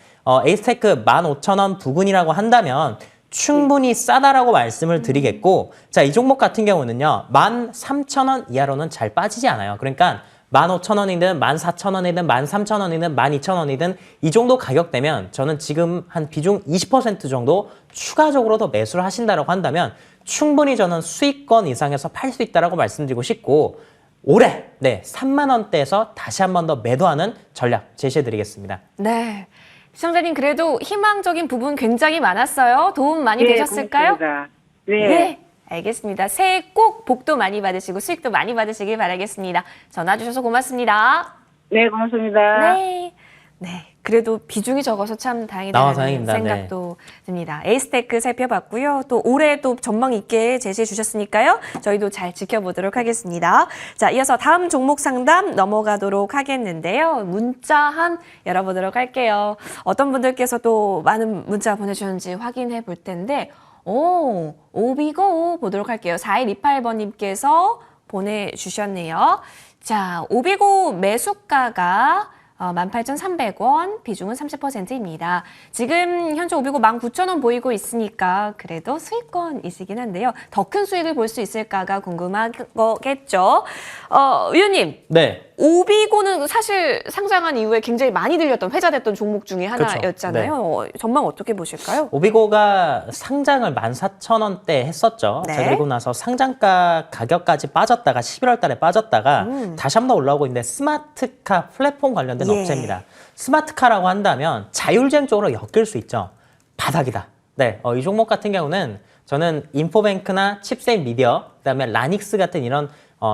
에이스테크 15,000원 부근이라고 한다면 충분히 싸다라고 말씀을 드리겠고 자, 이 종목 같은 경우는요. 13,000원 이하로는 잘 빠지지 않아요. 그러니까 15,000원이든 14,000원이든 13,000원이든 12,000원이든 이 정도 가격대면 저는 지금 한 비중 20% 정도 추가적으로 더 매수를 하신다고 한다면 충분히 저는 수익권 이상에서 팔 수 있다고 말씀드리고 싶고 올해 3만 원대에서 다시 한 번 더 매도하는 전략 제시해드리겠습니다. 네. 시청자님 그래도 희망적인 부분 굉장히 많았어요. 도움 많이 되셨을까요? 고맙습니다. 네. 알겠습니다. 새해 꼭 복도 많이 받으시고 수익도 많이 받으시길 바라겠습니다. 전화 주셔서 고맙습니다. 네, 고맙습니다. 네. 네. 그래도 비중이 적어서 참 다행이다라는 다행입니다. 생각도 듭니다. 에이스테크 살펴봤고요. 또 올해 또 전망 있게 제시해 주셨으니까요. 저희도 잘 지켜보도록 하겠습니다. 자, 이어서 다음 종목 상담 넘어가도록 하겠는데요. 문자 한 열어보도록 할게요. 어떤 분들께서 또 많은 문자 보내주셨는지 확인해 볼 텐데 오비고 보도록 할게요. 4128번님께서 보내주셨네요. 자, 오비고 매수가가 18,300원, 비중은 30%입니다. 지금 현재 오비고 19,000원 보이고 있으니까 그래도 수익권이시긴 한데요. 더 큰 수익을 볼 수 있을까가 궁금한 거겠죠. 위원님. 네. 오비고는 사실 상장한 이후에 굉장히 많이 들렸던 회자됐던 종목 중에 하나였잖아요. 전망 어떻게 보실까요? 오비고가 상장을 14,000원대 했었죠. 네. 자, 그리고 나서 상장가 가격까지 빠졌다가 11월 달에 빠졌다가 다시 한번 올라오고 있는데 스마트카 플랫폼 관련된 업체입니다. 스마트카라고 한다면 자율주행 쪽으로 엮일 수 있죠. 바닥이다. 네, 이 종목 같은 경우는 저는 인포뱅크나 칩셋 미디어, 그다음에 라닉스 같은 이런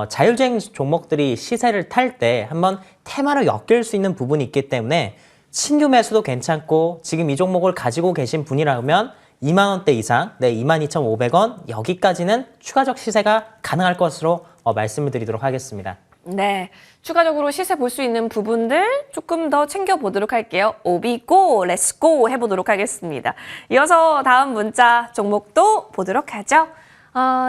자율주행 종목들이 시세를 탈 때 한번 테마로 엮일 수 있는 부분이 있기 때문에 신규 매수도 괜찮고 지금 이 종목을 가지고 계신 분이라면 2만 원대 이상, 네, 22,500원 여기까지는 추가적 시세가 가능할 것으로 말씀을 드리도록 하겠습니다. 네, 추가적으로 시세 볼 수 있는 부분들 조금 더 챙겨보도록 할게요. 오비고, 렛츠고 해보도록 하겠습니다. 이어서 다음 문자 종목도 보도록 하죠.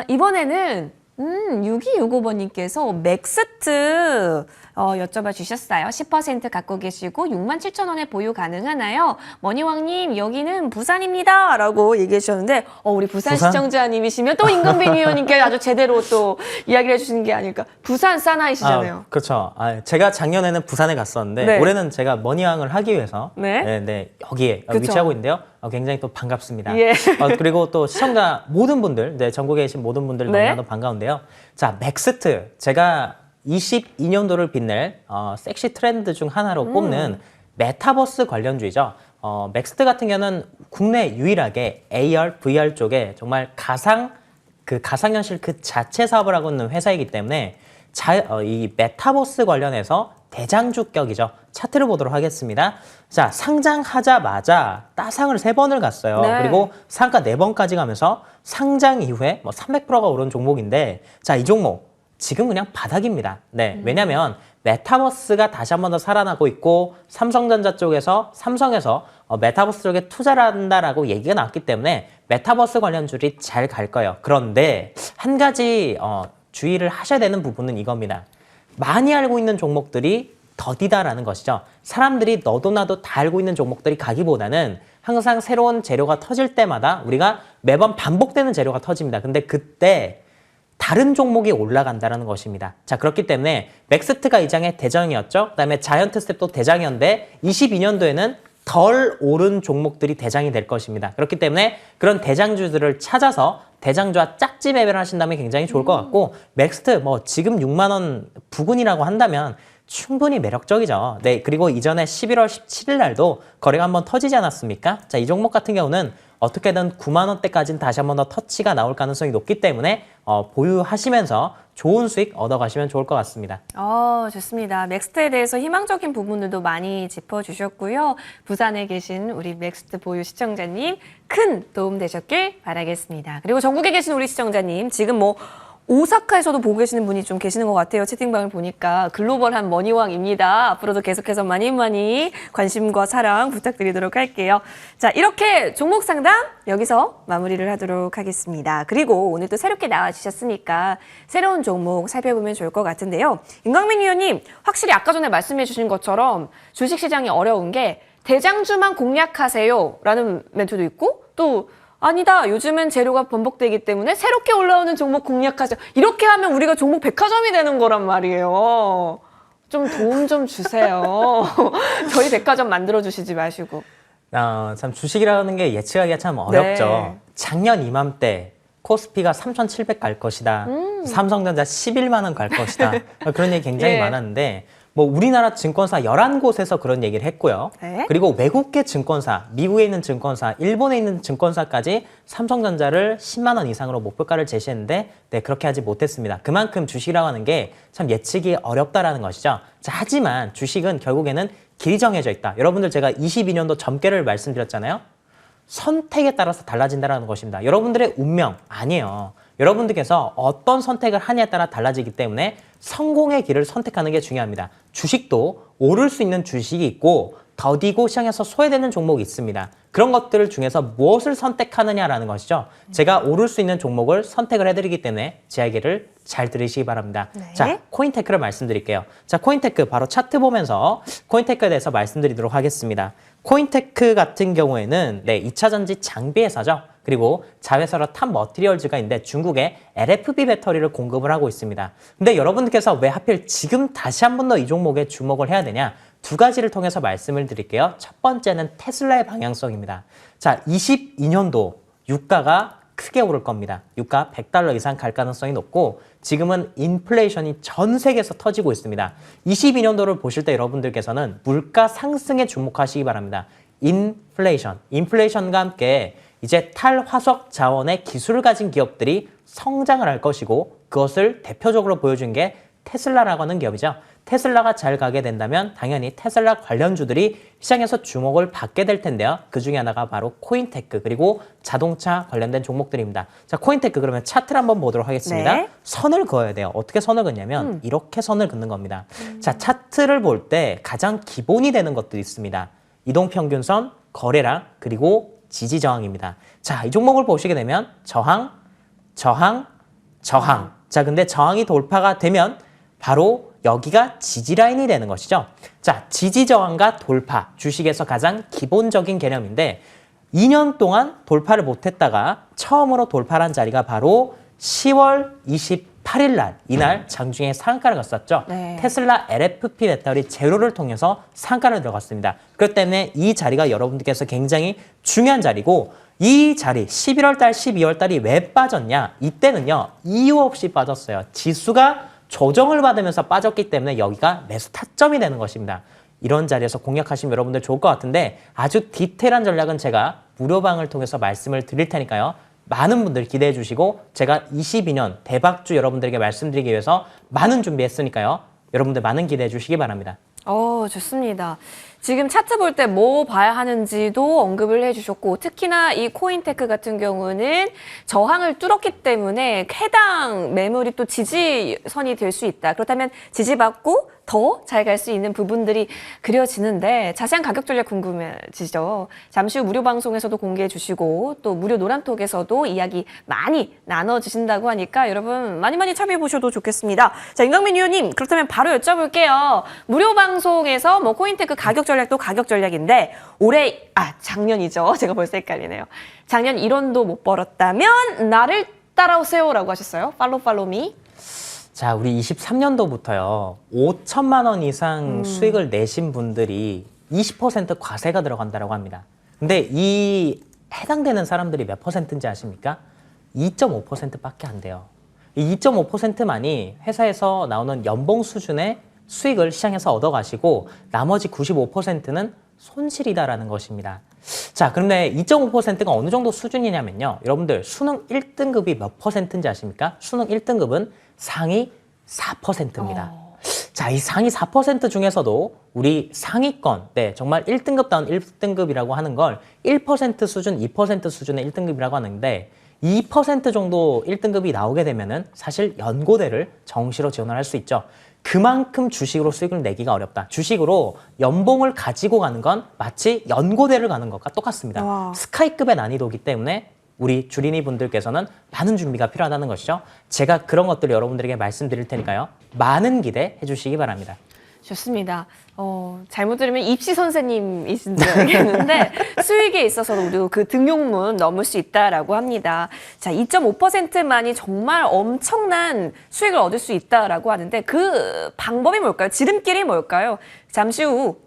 이번에는 6265번님께서 맥스트 여쭤봐 주셨어요. 10% 갖고 계시고 67,000원에 보유 가능하나요? 머니왕님 여기는 부산입니다 라고 얘기해 주셨는데 우리 부산 시청자님이시면 또 임강빈 위원님께 아주 제대로 또 이야기를 해주시는 게 아닐까. 부산 사나이시잖아요. 그렇죠. 제가 작년에는 부산에 갔었는데 네. 올해는 제가 머니왕을 하기 위해서 네. 여기에 그쵸. 위치하고 있는데요. 굉장히 또 반갑습니다. 예. 그리고 또 시청자 모든 분들, 네, 전국에 계신 모든 분들 네. 너무나도 반가운데요. 자, 맥스트 제가 22년도를 빛낼 섹시 트렌드 중 하나로 꼽는 메타버스 관련주이죠. 맥스트 같은 경우는 국내 유일하게 AR, VR 쪽에 정말 가상현실 그 자체 사업을 하고 있는 회사이기 때문에 이 메타버스 관련해서 대장주격이죠. 차트를 보도록 하겠습니다. 자, 상장하자마자 따상을 3번을 갔어요. 네. 그리고 상가 4번까지 가면서 상장 이후에 300%가 오른 종목인데, 자, 이 종목 지금 그냥 바닥입니다. 네, 왜냐하면 메타버스가 다시 한 번 더 살아나고 있고 삼성전자 쪽에서 삼성에서 메타버스 쪽에 투자를 한다라고 얘기가 나왔기 때문에 메타버스 관련주들이 잘 갈 거예요. 그런데 한 가지 주의를 하셔야 되는 부분은 이겁니다. 많이 알고 있는 종목들이 더디다라는 것이죠. 사람들이 너도 나도 다 알고 있는 종목들이 가기보다는 항상 새로운 재료가 터질 때마다 우리가 매번 반복되는 재료가 터집니다. 근데 그때 다른 종목이 올라간다는 것입니다. 자, 그렇기 때문에 맥스트가 이장의 대장이었죠. 그다음에 자이언트스텝도 대장이었는데 22년도에는 덜 오른 종목들이 대장이 될 것입니다. 그렇기 때문에 그런 대장주들을 찾아서 대장주와 짝지 매매를 하신다면 굉장히 좋을 것 같고, 맥스트 지금 6만 원 부근이라고 한다면 충분히 매력적이죠. 네, 그리고 이전에 11월 17일 날도 거래가 한번 터지지 않았습니까? 자, 이 종목 같은 경우는 어떻게든 9만 원대까지는 다시 한 번 더 터치가 나올 가능성이 높기 때문에 보유하시면서 좋은 수익 얻어가시면 좋을 것 같습니다. 좋습니다. 맥스트에 대해서 희망적인 부분들도 많이 짚어주셨고요. 부산에 계신 우리 맥스트 보유 시청자님 큰 도움 되셨길 바라겠습니다. 그리고 전국에 계신 우리 시청자님 지금 오사카에서도 보고 계시는 분이 좀 계시는 것 같아요. 채팅방을 보니까 글로벌한 머니왕입니다. 앞으로도 계속해서 많이 관심과 사랑 부탁드리도록 할게요. 자, 이렇게 종목 상담 여기서 마무리를 하도록 하겠습니다. 그리고 오늘 또 새롭게 나와주셨으니까 새로운 종목 살펴보면 좋을 것 같은데요. 임강민 위원님, 확실히 아까 전에 말씀해 주신 것처럼 주식시장이 어려운 게 대장주만 공략하세요 라는 멘트도 있고, 또 아니다, 요즘은 재료가 번복되기 때문에 새롭게 올라오는 종목 공략하자. 이렇게 하면 우리가 종목 백화점이 되는 거란 말이에요. 좀 도움 좀 주세요. 저희 백화점 만들어주시지 마시고. 참 주식이라는 게 예측하기가 참 어렵죠. 네. 작년 이맘때 코스피가 3,700 갈 것이다. 삼성전자 11만 원 갈 것이다. 그런 얘기 굉장히 예. 많았는데 우리나라 증권사 11곳에서 그런 얘기를 했고요. 네. 그리고 외국계 증권사, 미국에 있는 증권사, 일본에 있는 증권사까지 삼성전자를 10만 원 이상으로 목표가를 제시했는데 그렇게 하지 못했습니다. 그만큼 주식이라고 하는 게 참 예측이 어렵다라는 것이죠. 자, 하지만 주식은 결국에는 길이 정해져 있다. 여러분들 제가 22년도 점괘를 말씀드렸잖아요. 선택에 따라서 달라진다는 것입니다. 여러분들의 운명 아니에요. 여러분들께서 어떤 선택을 하냐에 따라 달라지기 때문에 성공의 길을 선택하는 게 중요합니다. 주식도 오를 수 있는 주식이 있고 더디고 시장에서 소외되는 종목이 있습니다. 그런 것들 중에서 무엇을 선택하느냐라는 것이죠. 제가 오를 수 있는 종목을 선택을 해드리기 때문에 제 얘기를 잘 들으시기 바랍니다. 네. 자, 코인테크를 말씀드릴게요. 자, 코인테크 바로 차트 보면서 코인테크에 대해서 말씀드리도록 하겠습니다. 코인테크 같은 경우에는 2차 전지 장비 회사죠. 그리고 자회사로 탑 머티리얼즈가 있는데 중국에 LFP 배터리를 공급을 하고 있습니다. 근데 여러분들께서 왜 하필 지금 다시 한 번 더 이 종목에 주목을 해야 되냐? 두 가지를 통해서 말씀을 드릴게요. 첫 번째는 테슬라의 방향성입니다. 자, 22년도 유가가 크게 오를 겁니다. 유가 $100 이상 갈 가능성이 높고 지금은 인플레이션이 전 세계에서 터지고 있습니다. 22년도를 보실 때 여러분들께서는 물가 상승에 주목하시기 바랍니다. 인플레이션과 함께 이제 탈화석 자원의 기술을 가진 기업들이 성장을 할 것이고 그것을 대표적으로 보여준 게 테슬라라고 하는 기업이죠. 테슬라가 잘 가게 된다면 당연히 테슬라 관련주들이 시장에서 주목을 받게 될 텐데요. 그 중에 하나가 바로 코인테크 그리고 자동차 관련된 종목들입니다. 자, 코인테크 그러면 차트를 한번 보도록 하겠습니다. 네. 선을 그어야 돼요. 어떻게 선을 긋냐면 이렇게 선을 긋는 겁니다. 자, 차트를 볼 때 가장 기본이 되는 것들이 있습니다. 이동평균선, 거래량, 그리고 지지저항입니다. 자, 이 종목을 보시게 되면 저항, 저항, 저항. 자, 근데 저항이 돌파가 되면 바로 여기가 지지라인이 되는 것이죠. 자, 지지저항과 돌파, 주식에서 가장 기본적인 개념인데 2년 동안 돌파를 못했다가 처음으로 돌파를 한 자리가 바로 10월 28일 날, 이날 장중에 상한가를 갔었죠. 네. 테슬라 LFP 배터리 제로를 통해서 상한가를 들어갔습니다. 그렇기 때문에 이 자리가 여러분들께서 굉장히 중요한 자리고 이 자리 11월 달, 12월 달이 왜 빠졌냐? 이때는요. 이유 없이 빠졌어요. 지수가 조정을 받으면서 빠졌기 때문에 여기가 매수 타점이 되는 것입니다. 이런 자리에서 공략하시면 여러분들 좋을 것 같은데 아주 디테일한 전략은 제가 무료방을 통해서 말씀을 드릴 테니까요. 많은 분들 기대해 주시고 제가 22년 대박주 여러분들에게 말씀드리기 위해서 많은 준비했으니까요. 여러분들 많은 기대해 주시기 바랍니다. 좋습니다. 지금 차트 볼 때 뭐 봐야 하는지도 언급을 해주셨고 특히나 이 코인테크 같은 경우는 저항을 뚫었기 때문에 해당 매물이 또 지지선이 될 수 있다. 그렇다면 지지받고 더 잘 갈 수 있는 부분들이 그려지는데 자세한 가격 전략 궁금해지죠. 잠시 후 무료 방송에서도 공개해 주시고 또 무료 노란톡에서도 이야기 많이 나눠주신다고 하니까 여러분 많이 참여해 보셔도 좋겠습니다. 자, 임강민 위원님 그렇다면 바로 여쭤볼게요. 무료 방송에서 뭐 코인테크 가격 전략도 가격 전략인데 올해 작년이죠. 제가 벌써 헷갈리네요. 작년 1원도 못 벌었다면 나를 따라오세요라고 하셨어요. 팔로미. 자, 우리 23년도부터요. 5천만 원 이상 수익을 내신 분들이 20% 과세가 들어간다고 합니다. 근데 이 해당되는 사람들이 몇 퍼센트인지 아십니까? 2.5%밖에 안 돼요. 이 2.5%만이 회사에서 나오는 연봉 수준의 수익을 시장에서 얻어가시고 나머지 95%는 손실이다라는 것입니다. 자, 그런데 2.5%가 어느 정도 수준이냐면요. 여러분들 수능 1등급이 몇 퍼센트인지 아십니까? 수능 1등급은 상위 4%입니다. 자, 이 상위 4% 중에서도 우리 상위권, 정말 1등급다운 1등급이라고 하는 걸 1% 수준, 2% 수준의 1등급이라고 하는데 2% 정도 1등급이 나오게 되면은 사실 연고대를 정시로 지원을 할 수 있죠. 그만큼 주식으로 수익을 내기가 어렵다. 주식으로 연봉을 가지고 가는 건 마치 연고대를 가는 것과 똑같습니다. 와. 스카이급의 난이도이기 때문에 우리 주린이 분들께서는 많은 준비가 필요하다는 것이죠. 제가 그런 것들을 여러분들에게 말씀드릴 테니까요. 많은 기대해 주시기 바랍니다. 좋습니다. 잘못 들으면 입시 선생님이신 줄 알겠는데 수익에 있어서도 우리 그 등용문 넘을 수 있다라고 합니다. 자, 2.5%만이 정말 엄청난 수익을 얻을 수 있다라고 하는데 그 방법이 뭘까요? 지름길이 뭘까요? 잠시 후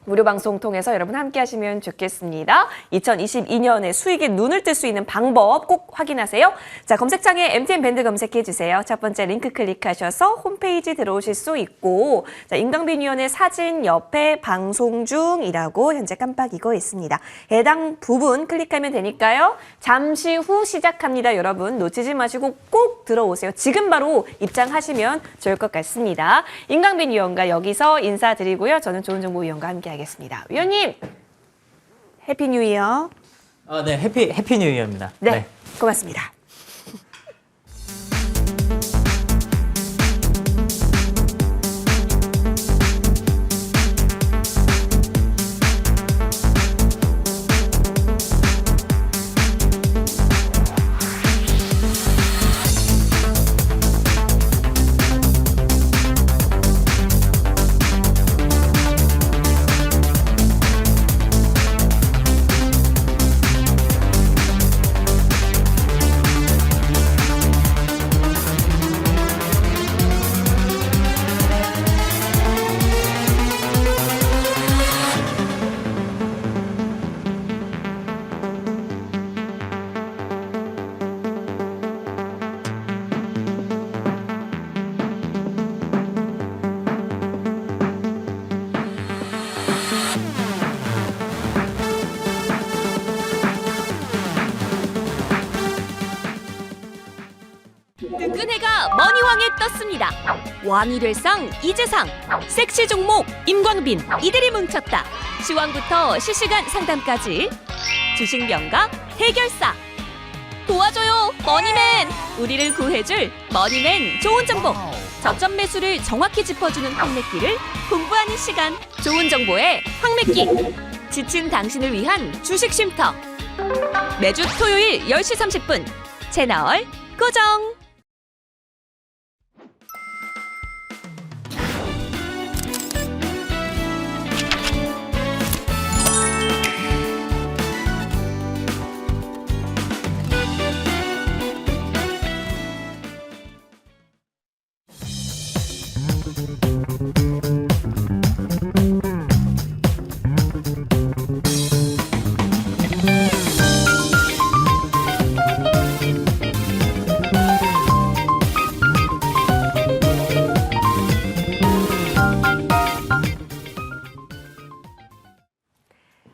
무료 방송 통해서 여러분 함께 하시면 좋겠습니다. 2022년에 수익에 눈을 뜰 수 있는 방법 꼭 확인하세요. 자, 검색창에 MTN 밴드 검색해 주세요. 첫 번째 링크 클릭하셔서 홈페이지 들어오실 수 있고 자, 임강빈 위원의 사진 옆에 방송 중이라고 현재 깜빡이고 있습니다. 해당 부분 클릭하면 되니까요. 잠시 후 시작합니다. 여러분 놓치지 마시고 꼭 들어오세요. 지금 바로 입장하시면 좋을 것 같습니다. 임강빈 위원과 여기서 인사드리고요. 저는 좋은정보위원과 함께 하겠습니다. 위원님, 해피 뉴 이어. 네, 해피 뉴 이어입니다. 네, 고맙습니다. 시작합니다. 왕일회상 이재상, 섹시 종목 임광빈 이들이 뭉쳤다. 시황부터 실시간 상담까지 주식 명가 해결사. 도와줘요 머니맨. 우리를 구해줄 머니맨 좋은 정보. 저점 매수를 정확히 짚어주는 황매끼를 공부하는 시간. 좋은 정보의 황매끼. 지친 당신을 위한 주식 쉼터. 매주 토요일 10시 30분 채널 고정.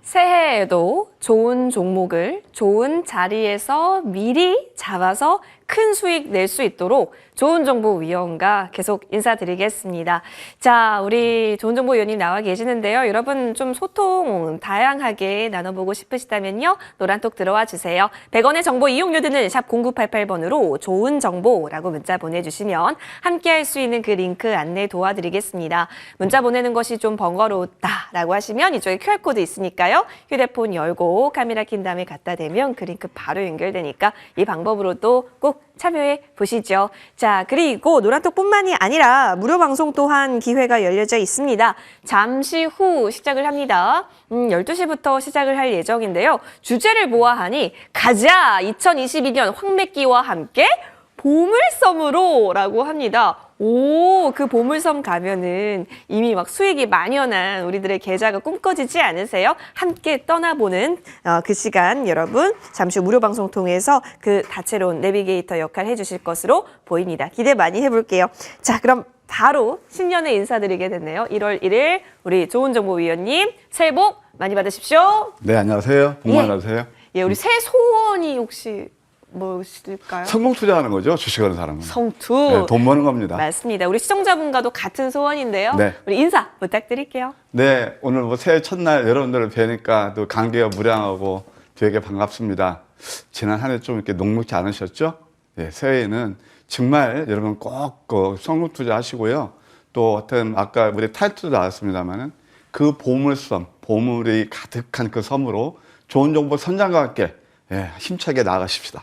새해에도 좋은 종목을 좋은 자리에서 미리 잡아서 큰 수익 낼 수 있도록 좋은정보위원과 계속 인사드리겠습니다. 자, 우리 좋은정보위원님 나와 계시는데요. 여러분 좀 소통 다양하게 나눠보고 싶으시다면요. 노란톡 들어와 주세요. 100원의 정보 이용료 드는 샵 0988번으로 좋은 정보라고 문자 보내주시면 함께할 수 있는 그 링크 안내 도와드리겠습니다. 문자 보내는 것이 좀 번거롭다라고 하시면 이쪽에 QR코드 있으니까요. 휴대폰 열고 카메라 킨 다음에 갖다 대면 그 링크 바로 연결되니까 이 방법으로도 꼭 참여해 보시죠. 자, 그리고 노란톡뿐만이 아니라 무료 방송 또한 기회가 열려져 있습니다. 잠시 후 시작을 합니다. 12시부터 시작을 할 예정인데요. 주제를 보아하니 가자! 2022년 황매끼와 함께 보물섬으로 라고 합니다. 오, 그 보물섬 가면은 이미 막 수익이 만연한 우리들의 계좌가 꿈꿔지지 않으세요? 함께 떠나보는 그 시간 여러분 잠시 후 무료 방송 통해서 그 다채로운 내비게이터 역할 해주실 것으로 보입니다. 기대 많이 해볼게요. 자, 그럼 바로 신년에 인사드리게 됐네요. 1월 1일 우리 좋은정보위원님 새해 복 많이 받으십시오. 네, 안녕하세요. 복 많이 받으세요. 예, 우리 새 소원이 혹시 무엇일까요? 성공 투자하는 거죠, 주식하는 사람은. 성투. 네, 돈 버는 겁니다. 맞습니다. 우리 시청자분과도 같은 소원인데요. 네. 우리 인사 부탁드릴게요. 네, 오늘 뭐 새해 첫날 여러분들을 뵈니까 또 감개가 무량하고 되게 반갑습니다. 지난 한 해 좀 이렇게 녹록지 않으셨죠? 네, 새해에는 정말 여러분 꼭 성공 투자 하시고요. 또 어떤 아까 우리 타이틀도 나왔습니다만은 그 보물섬, 보물이 가득한 그 섬으로 좋은 정보 선장과 함께 힘차게 나아가십시다.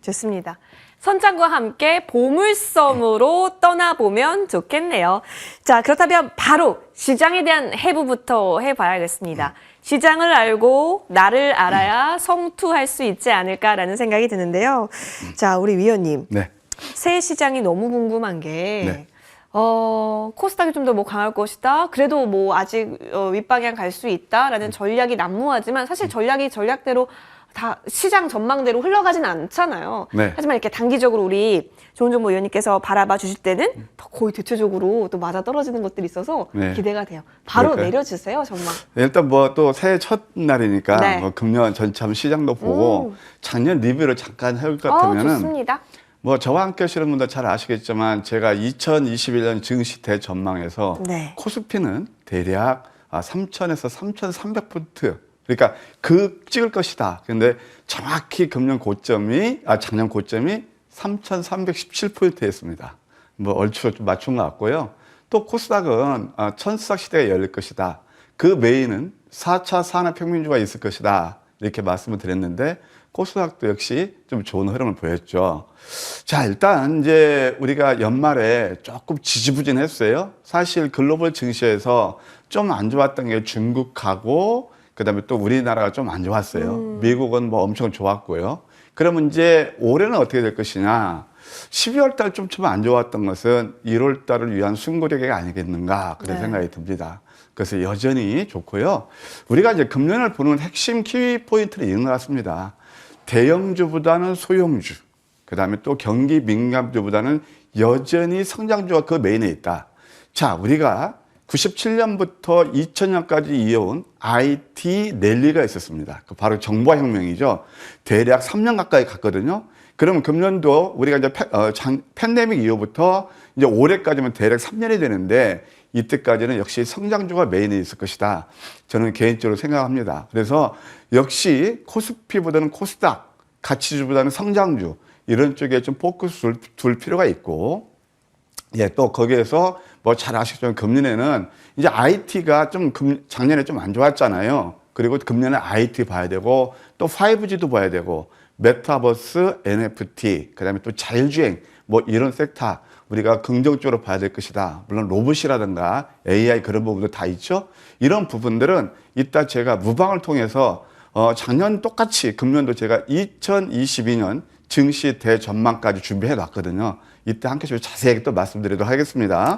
좋습니다. 선장과 함께 보물섬으로 떠나보면 좋겠네요. 자, 그렇다면 바로 시장에 대한 해부부터 해봐야겠습니다. 시장을 알고 나를 알아야 성투할 수 있지 않을까라는 생각이 드는데요. 자, 우리 위원님. 네. 새해 시장이 너무 궁금한 게 네. 코스닥이 좀 더 뭐 강할 것이다. 그래도 뭐 아직 윗방향 갈 수 있다라는 전략이 난무하지만 사실 전략이 전략대로 다 시장 전망대로 흘러가진 않잖아요. 네. 하지만 이렇게 단기적으로 우리 좋은정보위원님께서 바라봐 주실 때는 더 거의 대체적으로 또 맞아 떨어지는 것들이 있어서 네. 기대가 돼요. 바로 그럴까요? 내려주세요, 전망. 일단 뭐 또 새해 첫날이니까 네. 뭐 금년 전체 한번 시장도 보고 작년 리뷰를 잠깐 해볼 것 같으면은 좋습니다. 뭐 저와 함께 하시는 분들 잘 아시겠지만 제가 2021년 증시 대전망에서 네. 코스피는 대략 3,000에서 3,300포인트 그러니까 찍을 것이다. 근데 정확히 작년 고점이 3,317포인트였습니다. 뭐 얼추 좀 맞춘 것 같고요. 또 코스닥은 천수닥 시대가 열릴 것이다. 그 메인은 4차 산업혁명주가 있을 것이다. 이렇게 말씀을 드렸는데 코스닥도 역시 좀 좋은 흐름을 보였죠. 자, 일단 이제 우리가 연말에 조금 지지부진했어요. 사실 글로벌 증시에서 좀 안 좋았던 게 중국하고 그다음에 또 우리나라가 좀 안 좋았어요. 미국은 뭐 엄청 좋았고요. 그러면 이제 올해는 어떻게 될 것이냐. 12월 달 좀 안 좋았던 것은 1월 달을 위한 숨고르기가 아니겠는가 그런 생각이 듭니다. 그래서 여전히 좋고요. 우리가 이제 금년을 보는 핵심 키위 포인트는 이런 것 같습니다. 대형주보다는 소형주, 그다음에 또 경기 민감주보다는 여전히 성장주가 그 메인에 있다. 자, 우리가 97년부터 2000년까지 이어온 IT 랠리가 있었습니다. 바로 정보화 혁명이죠. 대략 3년 가까이 갔거든요. 그러면 금년도 우리가 이제 팬데믹 이후부터 이제 올해까지면 대략 3년이 되는데 이때까지는 역시 성장주가 메인에 있을 것이다. 저는 개인적으로 생각합니다. 그래서 역시 코스피보다는 코스닥, 가치주보다는 성장주 이런 쪽에 좀 포커스 둘 필요가 있고, 예, 또 거기에서 뭐 잘 아시겠지만 금년에는 이제 IT가 좀 작년에 좀 안 좋았잖아요. 그리고 금년에 IT 봐야 되고 또 5G도 봐야 되고 메타버스, NFT, 그다음에 또 자율주행 뭐 이런 섹터 우리가 긍정적으로 봐야 될 것이다. 물론 로봇이라든가 AI 그런 부분도 다 있죠. 이런 부분들은 이따 제가 무방을 통해서 작년 똑같이 금년도 제가 2022년 증시 대전망까지 준비해 놨거든요. 이때 함께 좀 자세하게 또 말씀드리도록 하겠습니다.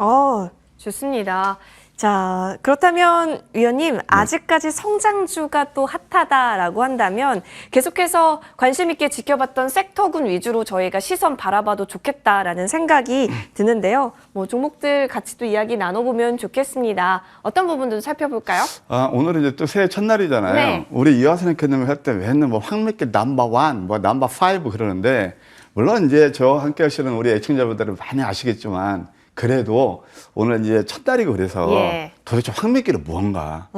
좋습니다. 자, 그렇다면 위원님, 아직까지 성장주가 또 핫하다라고 한다면 계속해서 관심 있게 지켜봤던 섹터군 위주로 저희가 시선 바라봐도 좋겠다라는 생각이 드는데요. 뭐 종목들 같이 또 이야기 나눠보면 좋겠습니다. 어떤 부분도 살펴볼까요? 오늘은 이제 또 새해 첫날이잖아요. 네. 우리 이화선의 캐님을 할 때 맨날 뭐 황미길 넘버1, 뭐 넘버5 그러는데 물론 이제 저와 함께 하시는 우리 애청자분들은 많이 아시겠지만 그래도 오늘 이제 첫날이고 그래서 예. 도대체 황미길은 뭔가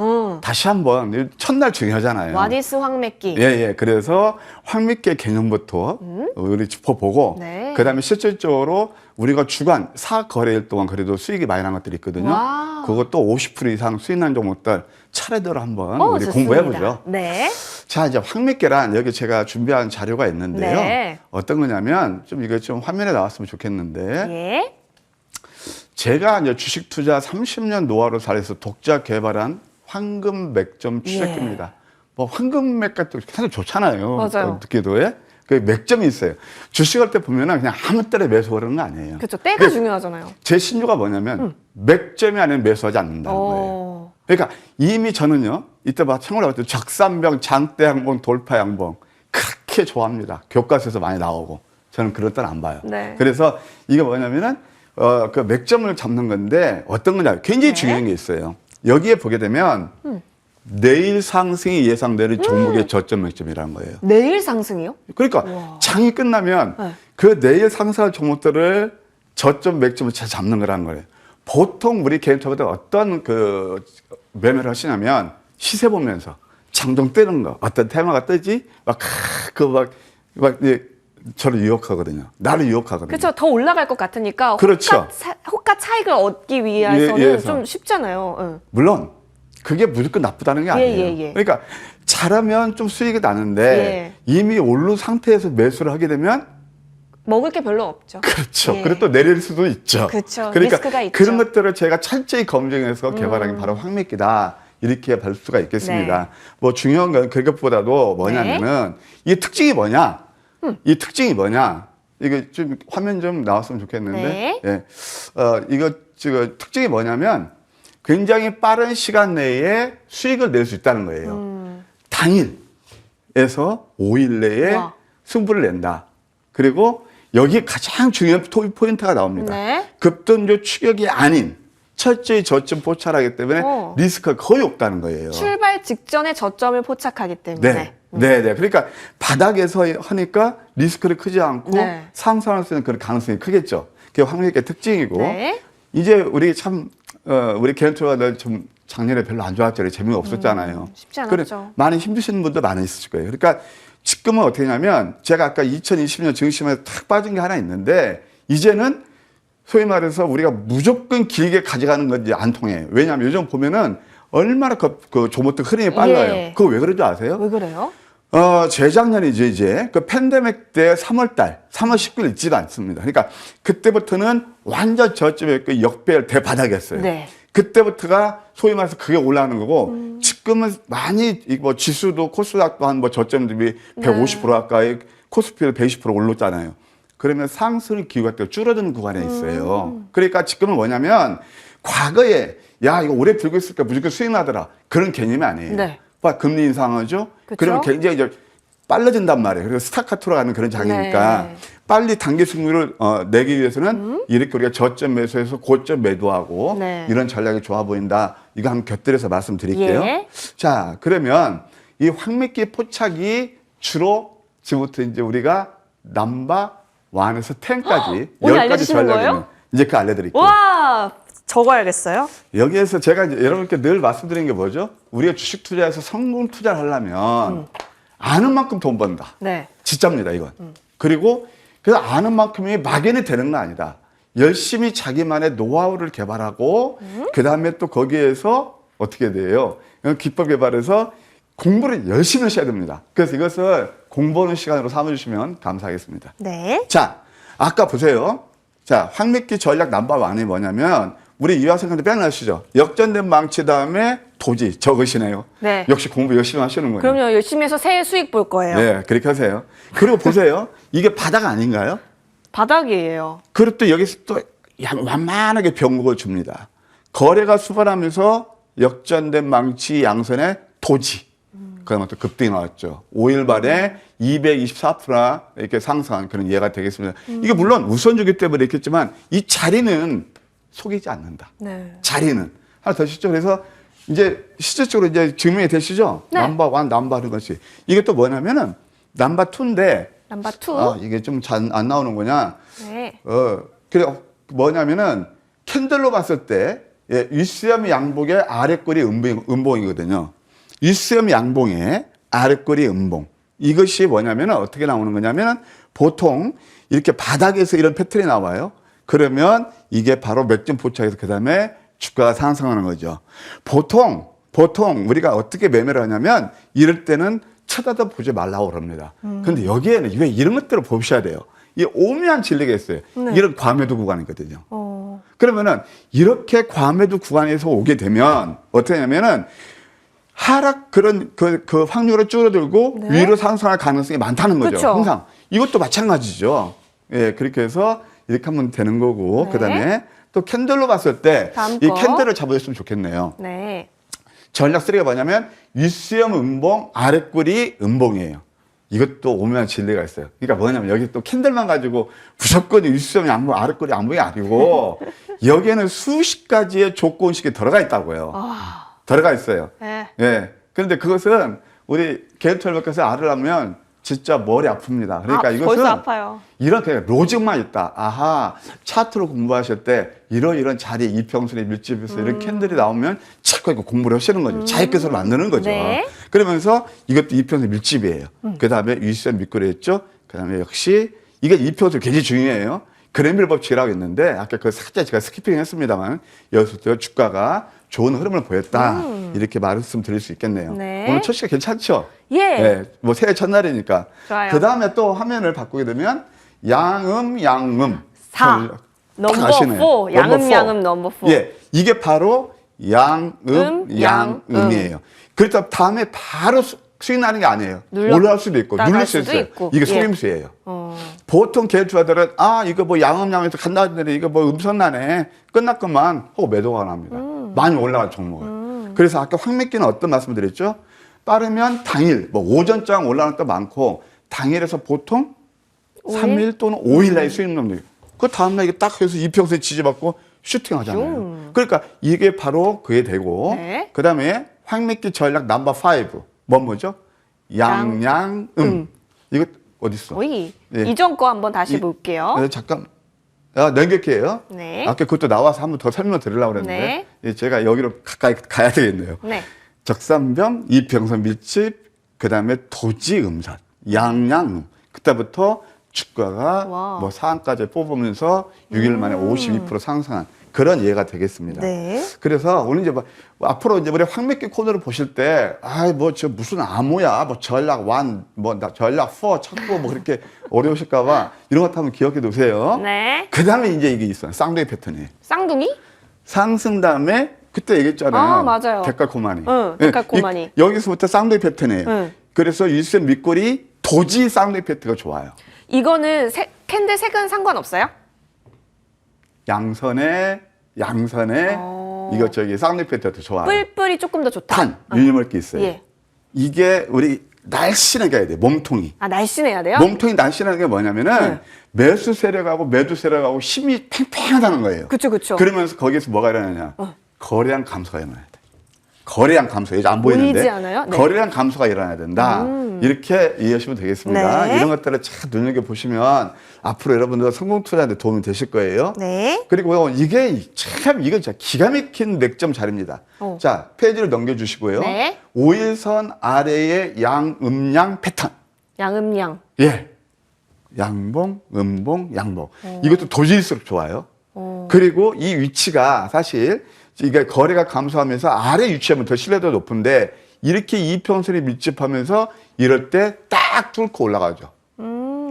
다시 한번 첫날 중요하잖아요. 와디스 황맥기. 예. 그래서 황미길 개념부터 우리 짚어보고 네. 그다음에 실질적으로 우리가 주간 4거래일 동안 그래도 수익이 많이 난 것들이 있거든요. 와우. 그것도 50% 이상 수익 난 종목들 차례대로 한번 우리 좋습니다. 공부해보죠. 네. 자, 이제 황미계란 여기 제가 준비한 자료가 있는데요. 네. 어떤 거냐면 좀 이거 좀 화면에 나왔으면 좋겠는데 예. 제가 이제 주식 투자 30년 노하우를 살려서 독자 개발한 황금 맥점 추적기입니다. 뭐 황금 맥 같은 거 상당히 좋잖아요. 맞아요. 듣기도 해. 그 맥점이 있어요. 주식할 때 보면은 그냥 아무 때나 매수하는 거 아니에요. 그렇죠. 때가 중요하잖아요. 제 신조가 뭐냐면 맥점이 아니면 매수하지 않는다는 거예요. 그러니까 이미 저는요, 이때 막 참고로 봤을 때 적산병, 장대 양봉, 돌파 양봉 그렇게 좋아합니다. 교과서에서 많이 나오고 저는 그럴 땐 안 봐요. 네. 그래서 이게 뭐냐면은 그 맥점을 잡는 건데 어떤 거냐 굉장히 중요한 게 있어요. 여기에 보게 되면 내일 상승이 예상되는 종목의 저점 맥점이라는 거예요. 내일 상승이요? 그러니까 장이 끝나면 네. 그 내일 상승할 종목들을 저점 맥점을 잘 잡는 거라는 거예요. 보통 우리 개인투자자들 어떤 그 매매를 하시냐면 시세 보면서 장정 뜨는 거 어떤 테마가 뜨지 막 저를 유혹하거든요. 나를 유혹하거든요. 그렇죠. 더 올라갈 것 같으니까 그렇죠. 호가 차익을 얻기 위해서는 예, 좀 쉽잖아요. 응. 물론 그게 무조건 나쁘다는 게 아니에요. 예. 그러니까 잘하면 좀 수익이 나는데 예. 이미 오른 상태에서 매수를 하게 되면 먹을 게 별로 없죠. 그렇죠. 예. 그리고 또 내릴 수도 있죠. 그렇죠. 그러니까 리스크가 있죠. 그런 것들을 제가 철저히 검증해서 개발한 게 바로 황미끼다. 이렇게 볼 수가 있겠습니다. 네. 뭐 중요한 건 그것보다도 뭐냐면은 이 특징이 뭐냐? 이 특징이 뭐냐? 이거 좀 화면 좀 나왔으면 좋겠는데. 네. 예. 이거 지금 특징이 뭐냐면 굉장히 빠른 시간 내에 수익을 낼 수 있다는 거예요. 당일에서 5일 내에 와. 승부를 낸다. 그리고 여기 가장 중요한 포인트가 나옵니다. 네. 급등주 추격이 아닌 철저히 저점 포착하기 때문에 리스크가 거의 없다는 거예요. 출발 직전에 저점을 포착하기 때문에. 네. 그러니까 바닥에서 하니까 리스크를 크지 않고 네. 상승할 수 있는 그런 가능성이 크겠죠. 그게 황미의 특징이고 네. 이제 우리 참 우리 개인투자들 좀 작년에 별로 안 좋았죠. 재미가 없었잖아요. 쉽지 않았죠. 많이 힘드시는 분도 많이 있을 거예요. 그러니까 지금은 어떻게 하냐면 제가 아까 2020년 증시에 탁 빠진 게 하나 있는데 이제는 소위 말해서 우리가 무조건 길게 가져가는 건지 안 통해요. 왜냐하면 요즘 보면은 얼마나 그 조모트 흐름이 빨라요. 예. 그거 왜 그런지 아세요? 왜 그래요? 재작년이죠, 이제. 그 팬데믹 때 3월 10일 있지도 않습니다. 그러니까 그때부터는 완전 저점이었고 역배열 대바닥이었어요. 네. 그때부터가 소위 말해서 그게 올라가는 거고 지금은 많이 뭐 지수도 코스닥도 한 뭐 저점 대비 150% 가까이 코스피도 120% 올랐잖아요. 그러면 상승의 기회가 또 줄어드는 구간에 있어요. 그러니까 지금은 뭐냐면 과거에 야 이거 오래 들고 있을까 무조건 수익 나더라 그런 개념이 아니에요. 네. 금리 인상하죠. 그쵸? 그러면 굉장히 이제 빨라진단 말이에요. 그래서 스타카토로 가는 그런 장이니까 네. 빨리 단기 승률을 내기 위해서는 이렇게 우리가 저점 매수해서 고점 매도하고 네. 이런 전략이 좋아 보인다. 이거 한번 곁들여서 말씀드릴게요. 예. 자, 그러면 이 황미끼 포착이 주로 지금부터 이제 우리가 넘버 1에서 10까지 오늘 10가지 알려주시는 전략이 거예요? 이제 그 알려드릴게요. 와, 적어야겠어요. 여기에서 제가 이제 여러분께 늘 말씀드리는 게 뭐죠? 우리가 주식 투자에서 성공 투자를 하려면 아는 만큼 돈 번다. 네. 진짜입니다, 이건. 그리고 그 아는 만큼이 막연히 되는 건 아니다. 열심히 자기만의 노하우를 개발하고 그 다음에 또 거기에서 어떻게 돼요? 기법 개발해서 공부를 열심히 하셔야 됩니다. 그래서 이것을 공부하는 시간으로 삼아주시면 감사하겠습니다. 네. 자, 아까 보세요. 자, 황미끼 전략 넘버 1이 뭐냐면 우리 유학생한테 빼놔시죠. 역전된 망치 다음에 도지 적으시네요. 네. 역시 공부 열심히 하시는 거예요. 그럼요. 열심히 해서 새 수익 볼 거예요. 네, 그렇게 하세요. 그리고 보세요. 이게 바닥 아닌가요? 바닥이에요. 그리고 또 여기서 또 완만하게 병목을 줍니다. 거래가 수반하면서 역전된 망치 양선의 도지. 그다음에 또 급등이 나왔죠. 5일 만에 224% 이렇게 상승한 그런 예가 되겠습니다. 이게 물론 우선주기 때문에 있겠지만 이 자리는 속이지 않는다. 네. 자리는 하나 더 시죠. 그래서 이제 실질적으로 이제 증명이 되시죠. 네. 넘버 1, 넘버 하는 것이 이게 또 뭐냐면은 넘버 2인데 넘버 2. 아 이게 좀 잘 안 나오는 거냐? 네. 그래 뭐냐면은 캔들로 봤을 때 예, 윗수염 양봉의 아랫꼬리 음봉이거든요. 윗수염 양봉의 아랫꼬리 음봉. 이것이 뭐냐면은 어떻게 나오는 거냐면은 보통 이렇게 바닥에서 이런 패턴이 나와요. 그러면 이게 바로 맥점 포착해서 그다음에 주가가 상승하는 거죠. 보통 우리가 어떻게 매매를 하냐면 이럴 때는 쳐다도 보지 말라고 그럽니다. 근데 여기에는 왜 이런 것들을 보셔야 돼요. 이 오묘한 진리가 있어요. 네. 이런 과매도 구간이거든요. 그러면은 이렇게 과매도 구간에서 오게 되면 어떻게 하냐면은 하락 그런 그 확률을 줄어들고 네. 위로 상승할 가능성이 많다는 거죠. 그쵸. 항상 이것도 마찬가지죠. 예, 그렇게 해서 이렇게 하면 되는 거고 네. 그다음에 또 캔들로 봤을 때 다음 이 거. 캔들을 잡아줬으면 좋겠네요. 네. 전략 3가 뭐냐면 윗수염 음봉, 아랫꼬리 음봉이에요. 이것도 오묘한 진리가 있어요. 그러니까 뭐냐면 여기 또 캔들만 가지고 무조건 윗수염 양봉, 아랫꼬리 양봉이 아니고 여기에는 수십 가지의 조건식이 들어가 있다고요. 들어가 있어요. 네. 예. 그런데 그것은 우리 개인철벽에서 알으려면 진짜 머리 아픕니다. 그러니까 이것은 벌써 아파요. 이렇게 로직만 있다. 아하, 차트로 공부하실 때 이런 자리 이평선의 밀집에서 이런 캔들이 나오면 자꾸 이거 공부를 하시는 거죠. 자기께서 만드는 거죠. 네. 그러면서 이것도 이평선 밀집이에요. 그 다음에 윗선 밑꼬리 했죠. 그 다음에 역시 이게 이평선 굉장히 중요해요. 그레밀 법칙이라고 있는데 아까 그 살짝 제가 스키핑 했습니다만 여기서부터 주가가 좋은 흐름을 보였다. 이렇게 말씀드릴 수 있겠네요. 네. 오늘 첫 시간 괜찮죠? 예. 뭐 새해 첫날이니까. 좋아요. 그 다음에 또 화면을 바꾸게 되면 양음 4. 넘버 4. 양음 넘버 4. 예, 이게 바로 양음이에요. 그렇다 다음에 바로 수익 나는 게 아니에요. 올라갈 수도 있고 누를 수 있어요. 이게 예. 속임수예요. 보통 개주자들은 이거 뭐 양음에서 간다는데 이거 뭐 음선나네 끝났구만 하고 매도가 납니다. 많이 올라갈 종목을. 그래서 아까 황미끼는 어떤 말씀을 드렸죠? 빠르면 당일 뭐 오전장 올라가는 때 많고 당일에서 보통 3일 또는 5일 내에 수익 납니다. 그 다음날 이게 딱 해서 이평선에 지지받고 슈팅 하잖아요. 그러니까 이게 바로 그게 되고 네. 그 다음에 황미끼 전략 넘버 5 뭐죠? 양양음. 이거 어디 있어? 오이. 예. 이전 거 한번 다시 볼게요. 잠깐. 넘길게요. 네. 아까 그것도 나와서 한번 더 설명을 드리려고 그랬는데 네. 예, 제가 여기로 가까이 가야 되겠네요. 네. 적산병, 이평선 밀집, 그 다음에 도지 음선, 양양음. 그때부터 주가가 와. 뭐 상한까지 뽑으면서 6일 만에 52% 상승한 그런 예가 되겠습니다. 네. 그래서 오늘 이제 뭐 앞으로 이제 우리 황미끼 코너를 보실 때, 뭐 저 무슨 암호야, 뭐 전략 1, 뭐 전략 4 찾고 뭐 그렇게 어려우실까봐 이런 것 한번 기억해 두세요. 네. 그 다음에 이제 이게 있어요. 쌍둥이 패턴이에요. 쌍둥이? 상승 다음에 그때 얘기했잖아요. 맞아요. 데칼코마니. 응, 데칼코마니. 여기서부터 쌍둥이 패턴이에요. 응. 그래서 일선 밑꼬리 도지 쌍둥이 패턴가 좋아요. 이거는 캔들 색은 상관없어요? 양선에 이거 저기 쌍둥이 패턴도 좋아요. 뿔뿔이 조금 더 좋다. 단 유념할 게 있어요. 예. 이게 우리 날씬하게 해야 돼. 몸통이. 날씬해야 돼요? 몸통이 날씬한 게 뭐냐면은 매수 세력하고 매도 세력하고 힘이 팽팽하다는 거예요. 그쵸. 그러면서 거기에서 뭐가 일어나냐? 거래량 감소가 일어나야 돼. 거래량 감소, 이제 안 보이지 보이는데 않아요? 네. 거래량 감소가 일어나야 된다. 이렇게 이해하시면 되겠습니다. 네. 이런 것들을 잘 눈여겨보시면 앞으로 여러분들 성공 투자하는 데 도움이 되실 거예요. 네. 그리고 이게 참, 이거 진짜 기가 막힌 맥점 자리입니다. 자, 페이지를 넘겨주시고요. 네. 5일선 아래의 양음양 패턴. 양음양. 예. 양봉, 음봉, 양봉. 이것도 도지일수록 좋아요. 그리고 이 위치가 사실 이게 거래가 감소하면서 아래 위치하면 더 신뢰도가 높은데 이렇게 이평선이 밀집하면서 이럴 때 딱 뚫고 올라가죠.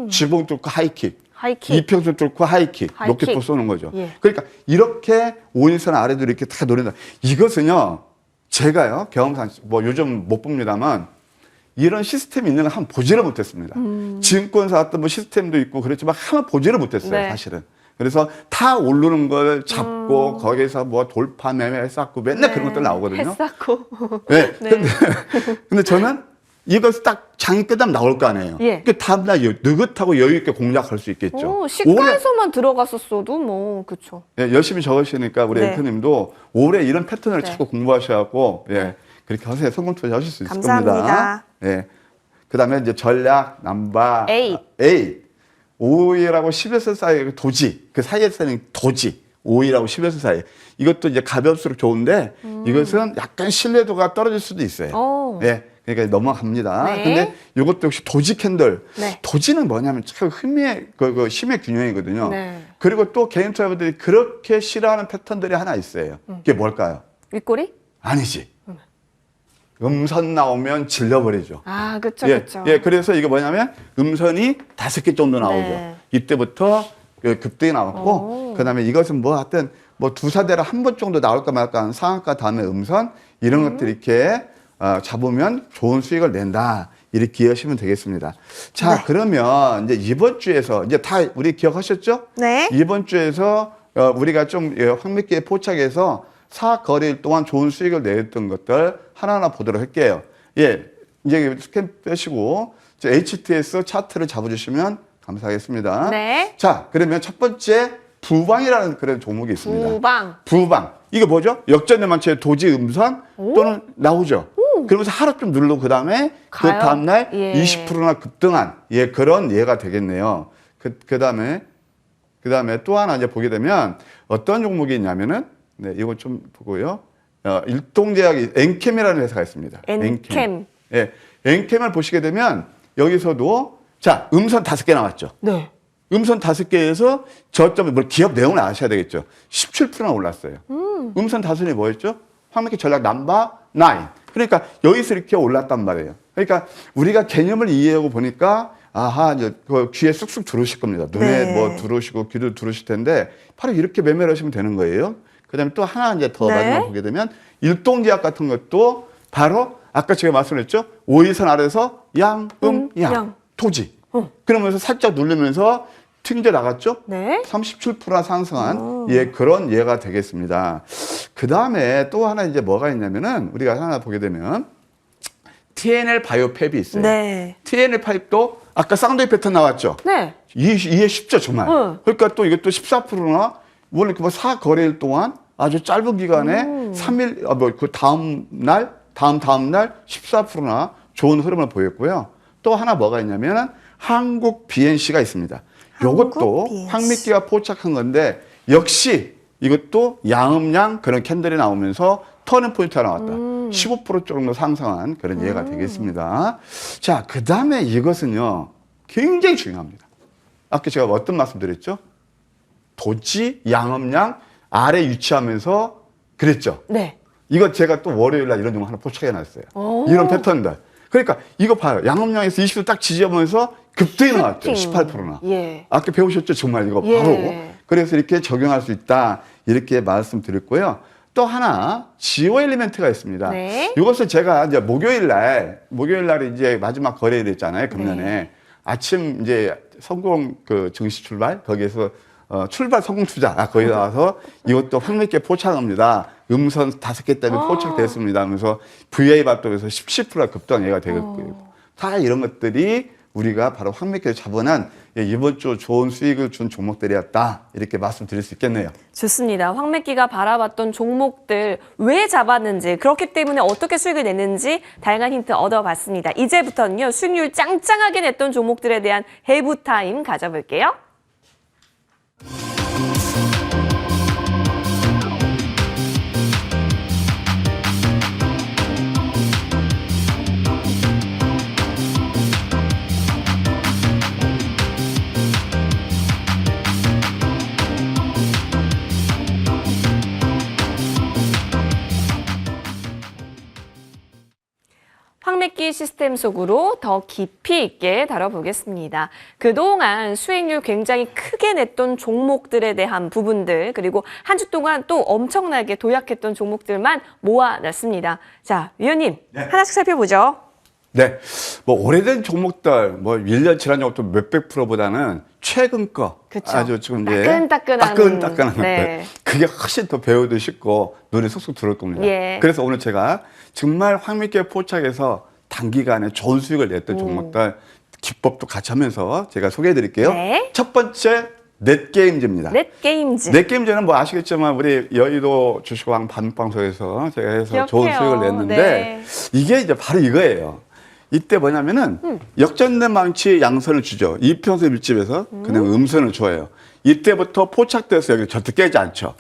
지붕 뚫고 하이킥. 하이킥. 이평선 뚫고 하이킥. 하이킥. 로켓포 쏘는 거죠. 예. 그러니까 이렇게 5일선 아래도 이렇게 다 노린다. 이것은요, 제가요, 경험상 뭐 요즘 못 봅니다만 이런 시스템이 있는 걸 한번 보지를 못했습니다. 증권사 어떤 뭐 시스템도 있고 그렇지만 한번 보지를 못했어요, 네. 사실은. 그래서 다 오르는 걸 잡고 거기서 뭐 돌파 매매 쌓고 맨날 그런 것들 나오거든요. 했었고. 네. 네. 근데 저는 이것을 딱 장이 끝나면 나올 거 아니에요. 예. 그 다음날 느긋하고 여유 있게 공략할 수 있겠죠. 오, 시가에서만 들어갔었어도 뭐 그렇죠. 예, 열심히 적으시니까 우리 네. 앵커님도 올해 이런 패턴을 네. 자꾸 공부하셔갖고 예, 그렇게 하세요. 성공 투자하실 수 있을 감사합니다. 겁니다. 예. 그다음에 이제 전략 남바 8. 5일하고 11선 사이의 도지, 그 사이에 사는 도지. 5일하고 11선 사이. 이것도 이제 가벼울수록 좋은데 이것은 약간 신뢰도가 떨어질 수도 있어요. 오. 예. 그러니까 넘어갑니다. 네. 근데 이것도 역시 도지 캔들. 네. 도지는 뭐냐면 참 힘의 그 힘의 균형이거든요. 네. 그리고 또 개인 투자자분들이 그렇게 싫어하는 패턴들이 하나 있어요. 그게 뭘까요? 윗꼬리? 아니지. 음선 나오면 질러버리죠. 아, 그렇죠, 예, 그렇죠. 예, 그래서 이거 뭐냐면 음선이 5개 정도 나오죠. 네. 이때부터 그 급등이 나왔고, 그 다음에 이것은 뭐 하여튼 뭐 두사대로 한 번 정도 나올까 말까 하는 상한가 다음에 음선, 이런 것들 이렇게 잡으면 좋은 수익을 낸다. 이렇게 이해하시면 되겠습니다. 자, 네. 그러면 이제 이번 주에서 이제 다 우리 기억하셨죠? 네. 이번 주에서 우리가 좀 황미기에 포착해서 사거래일 동안 좋은 수익을 냈던 것들 하나하나 보도록 할게요. 예, 이제 스캔 빼시고 HTS 차트를 잡아주시면 감사하겠습니다. 네. 자, 그러면 첫 번째 부방이라는 그런 종목이 있습니다. 부방. 부방. 이거 뭐죠? 역전대만치의 도지 음선 또는 나오죠. 그러면서 하루 좀 누르고 그다음에 그 가요? 다음날 예. 20%나 급등한 예, 그런 예가 되겠네요. 그다음에 또 하나 이제 보게 되면 어떤 종목이 있냐면은 네, 이거 좀 보고요. 일동제약이 엔캠이라는 회사가 있습니다. 엔캠. 예. 엔캠을 보시게 되면 여기서도 자, 음선 5개 나왔죠. 네. 음선 5개에서 저점에 뭐 기업 내용을 아셔야 되겠죠. 17%나 올랐어요. 음선 5이 뭐였죠? 황미기 전략 넘버 9. 그러니까 여기서 이렇게 올랐단 말이에요. 그러니까 우리가 개념을 이해하고 보니까 아하, 이제 그 귀에 쑥쑥 들어오실 겁니다. 눈에 네. 뭐 들어오시고 귀도 들어오실 텐데 바로 이렇게 매매를 하시면 되는 거예요. 그다음에 또 하나 이제 더 네. 마지막 보게 되면 일동제약 같은 것도 바로 아까 제가 말씀드렸죠. 5일선 아래에서 양. 토지. 그러면서 살짝 누르면서 튕겨 나갔죠? 네. 37%나 상승한 예, 그런 예가 되겠습니다. 그 다음에 또 하나 이제 뭐가 있냐면은 우리가 하나 보게 되면 TNL 바이오팹이 있어요. 네. TNL 파입도 아까 쌍둥이 패턴 나왔죠? 네. 이해 쉽죠, 정말. 그러니까 또 이것도 14%나 원래 그 4거래일 동안 아주 짧은 기간에 3일, 그 다음 날 14%나 좋은 흐름을 보였고요. 또 하나 뭐가 있냐면 한국 BNC가 있습니다. 요것도 BNC. 황미기가 포착한 건데 역시 이것도 양음양 그런 캔들이 나오면서 터닝 포인트가 나왔다. 15% 정도 상승한 그런 예가 되겠습니다. 자, 그 다음에 이것은요 굉장히 중요합니다. 아까 제가 어떤 말씀 드렸죠? 도지, 양음양 아래 위치하면서 그랬죠? 네. 이거 제가 또 월요일 날 이런 종목 하나 포착해 놨어요. 오. 이런 패턴들. 그러니까 이거 봐요. 양음양에서 20도 딱 지지하면서 급등이 나왔죠. 18%나. 예. 아까 배우셨죠? 정말 이거 예. 바로. 그래서 이렇게 적용할 수 있다. 이렇게 말씀드렸고요. 또 하나 지오 엘리멘트가 있습니다. 네. 이것을 제가 이제 목요일 날에 이제 마지막 거래일 있잖아요. 금년에. 네. 아침 이제 성공 그 증시 출발 거기에서 출발 성공 투자 거기 나와서 이것도 황미기에 포착합니다. 음선 5개 때문에 포착됐습니다 하면서 VA 발동에서 17%가 급등 예가 되겠고요. 다 이런 것들이 우리가 바로 황미끼를 잡아낸 이번 주 좋은 수익을 준 종목들이었다. 이렇게 말씀드릴 수 있겠네요. 좋습니다. 황매끼가 바라봤던 종목들 왜 잡았는지, 그렇기 때문에 어떻게 수익을 냈는지 다양한 힌트 얻어봤습니다. 이제부터는요, 수익률 짱짱하게 냈던 종목들에 대한 해부 타임 가져볼게요. 황매끼 시스템 속으로 더 깊이 있게 다뤄보겠습니다. 그동안 수익률 굉장히 크게 냈던 종목들에 대한 부분들, 그리고 한 주 동안 또 엄청나게 도약했던 종목들만 모아놨습니다. 자, 위원님, 하나씩 살펴보죠. 네. 뭐 오래된 종목들, 뭐 1년 지난 종목도 몇백 프로보다는 최근 거. 그쵸. 아주 지금 따끈따끈한. 따끈따끈한 네. 것들. 그게 훨씬 더 배우도 쉽고 눈에 쏙쏙 들어올 겁니다. 예. 그래서 오늘 제가 정말 황미끼에 포착해서 단기간에 좋은 수익을 냈던 종목들 기법도 같이 하면서 제가 소개해 드릴게요. 네. 첫 번째, 넷게임즈입니다. 넷게임즈. 넷게임즈는 뭐 아시겠지만 우리 여의도 주식왕 반방송에서 제가 해서 좋은 기억해요. 수익을 냈는데 네. 이게 이제 바로 이거예요. 이때 뭐냐면은 역전된 망치 양선을 주죠. 이평선 밀집에서 그냥 음선을 줘요. 이때부터 포착돼서 여기 절대 깨지 않죠.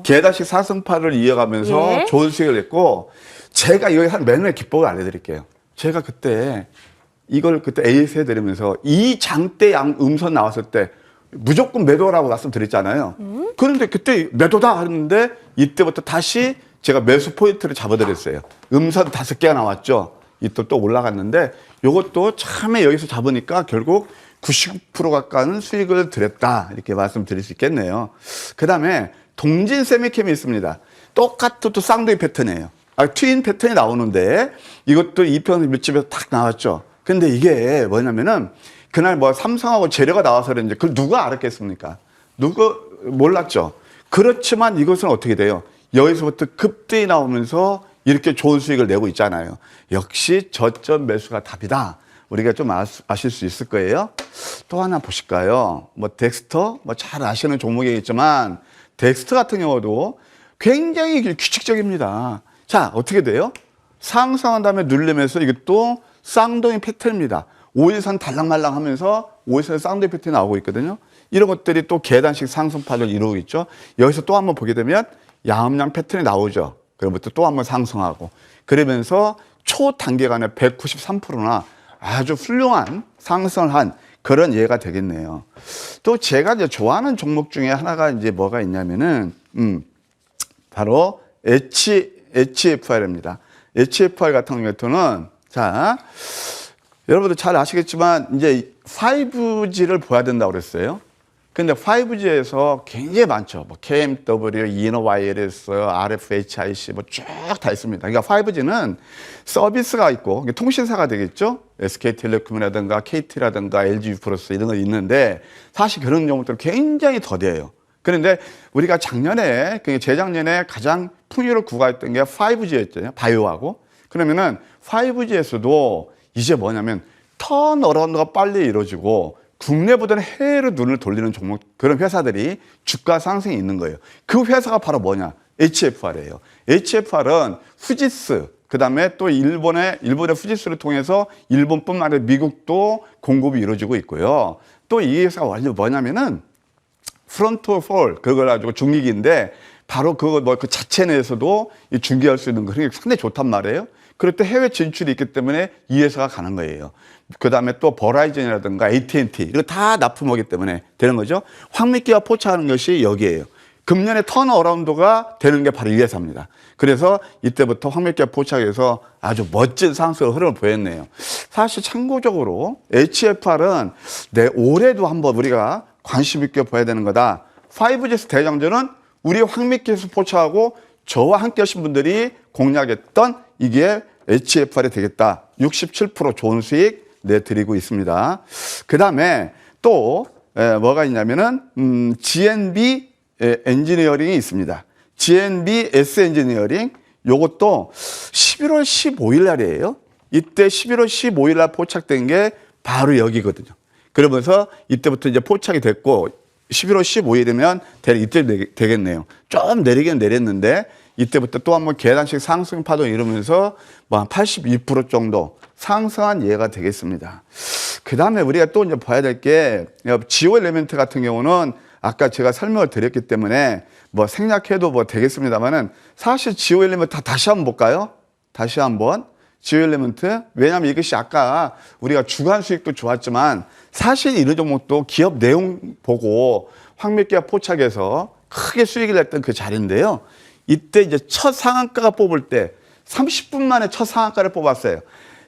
계단식 사승파를 이어가면서 예. 좋은 수익을 냈고, 제가 여기 한 매너의 기법을 알려드릴게요. 제가 그때 이걸 그때 AS 해드리면서 이 장대 양 음선 나왔을 때 무조건 매도라고 말씀드렸잖아요. 그런데 그때 매도다 하는데 이때부터 다시 제가 매수 포인트를 잡아드렸어요. 음선 5개가 나왔죠. 이때 또 올라갔는데 요것도 참에 여기서 잡으니까 결국 90% 가까운 수익을 드렸다. 이렇게 말씀드릴 수 있겠네요. 그 다음에 동진 세미캠이 있습니다. 똑같은 또 쌍둥이 패턴이에요. 트윈 패턴이 나오는데 이것도 이평선 밀집에서 딱 나왔죠. 근데 이게 뭐냐면은 그날 뭐 삼성하고 재료가 나와서 그런지 그걸 누가 알았겠습니까? 누가 몰랐죠. 그렇지만 이것은 어떻게 돼요? 여기서부터 급등이 나오면서 이렇게 좋은 수익을 내고 있잖아요. 역시 저점 매수가 답이다. 우리가 좀 아실 수 있을 거예요. 또 하나 보실까요? 뭐 덱스터, 뭐 잘 아시는 종목이겠지만 덱스터 같은 경우도 굉장히 규칙적입니다. 자, 어떻게 돼요? 상승한 다음에 누르면서 이것도 쌍둥이 패턴입니다. 5일선 달랑말랑 하면서 5일선 쌍둥이 패턴이 나오고 있거든요. 이런 것들이 또 계단식 상승파를 이루고 있죠. 여기서 또 한번 보게 되면 양음양 패턴이 나오죠. 그로부터 또 한번 상승하고 그러면서 초단기간에 193%나 아주 훌륭한 상승을 한 그런 예가 되겠네요. 또 제가 이제 좋아하는 종목 중에 하나가 이제 뭐가 있냐면은 바로 HFR입니다. HFR 같은 경우는 자, 여러분들 잘 아시겠지만 이제 5G를 보야 된다고 그랬어요. 근데 5G에서 굉장히 많죠. 뭐 KMW, 이너 와이어리스, RFHIC 뭐 쭉 다 있습니다. 그러니까 5G는 서비스가 있고 통신사가 되겠죠. SK텔레콤이라든가 KT라든가 LG유플러스 이런 거 있는데 사실 그런 종목들 굉장히 더뎌요. 그런데 우리가 작년에, 재작년에 가장 풍요를 구가했던 게 5G였잖아요. 바이오하고. 그러면은 5G에서도 이제 뭐냐면 턴어라운드가 빨리 이루어지고 국내보다는 해외로 눈을 돌리는 종목, 그런 회사들이 주가 상승이 있는 거예요. 그 회사가 바로 뭐냐? HFR이에요. HFR은 후지스, 그 다음에 또 일본의 후지스를 통해서 일본뿐만 아니라 미국도 공급이 이루어지고 있고요. 또 이 회사가 완전 뭐냐면은 프론트 폴, 그걸 가지고 중기기인데 바로 그거 뭐 그 자체 내에서도 중기할 수 있는 그런 게 상당히 좋단 말이에요. 그럴 때 해외 진출이 있기 때문에 이 회사가 가는 거예요. 그 다음에 또 버라이즌이라든가 AT&T 이거 다 납품하기 때문에 되는 거죠. 황미끼가 포착하는 것이 여기에요. 금년에 턴어라운드가 되는 게 바로 이 회사입니다. 그래서 이때부터 황미끼가 포착해서 아주 멋진 상승 흐름을 보였네요. 사실 참고적으로 HFR은 올해도 한번 우리가 관심 있게 봐야 되는 거다. 5G 대장전은 우리 황미끼에서 포착하고 저와 함께 하신 분들이 공략했던 이게 HFR이 되겠다. 67% 좋은 수익 내드리고 있습니다. 그 다음에 또 뭐가 있냐면은 GNB 엔지니어링이 있습니다. GNB S 엔지니어링 요것도 11월 15일 날이에요. 이때 11월 15일 날 포착된 게 바로 여기거든요. 그러면서 이때부터 이제 포착이 됐고 11월 15일이 되면 대략 이때 되겠네요. 좀 내리긴 내렸는데 이때부터 또 한번 계단식 상승 파동 이루면서 뭐 한 82% 정도 상승한 예가 되겠습니다. 그 다음에 우리가 또 이제 봐야 될 게 지오 엘리멘트 같은 경우는 아까 제가 설명을 드렸기 때문에 뭐 생략해도 뭐 되겠습니다만은 사실 지오 엘리멘트 다시 한번 볼까요? 다시 한번 지오 엘리멘트. 왜냐하면 이것이 아까 우리가 주간 수익도 좋았지만 사실 이런 종목도 기업 내용 보고 황미기가 포착해서 크게 수익을 냈던 그 자리인데요. 이때 이제 첫 상한가가 뽑을 때 30분 만에 첫 상한가를 뽑았어요.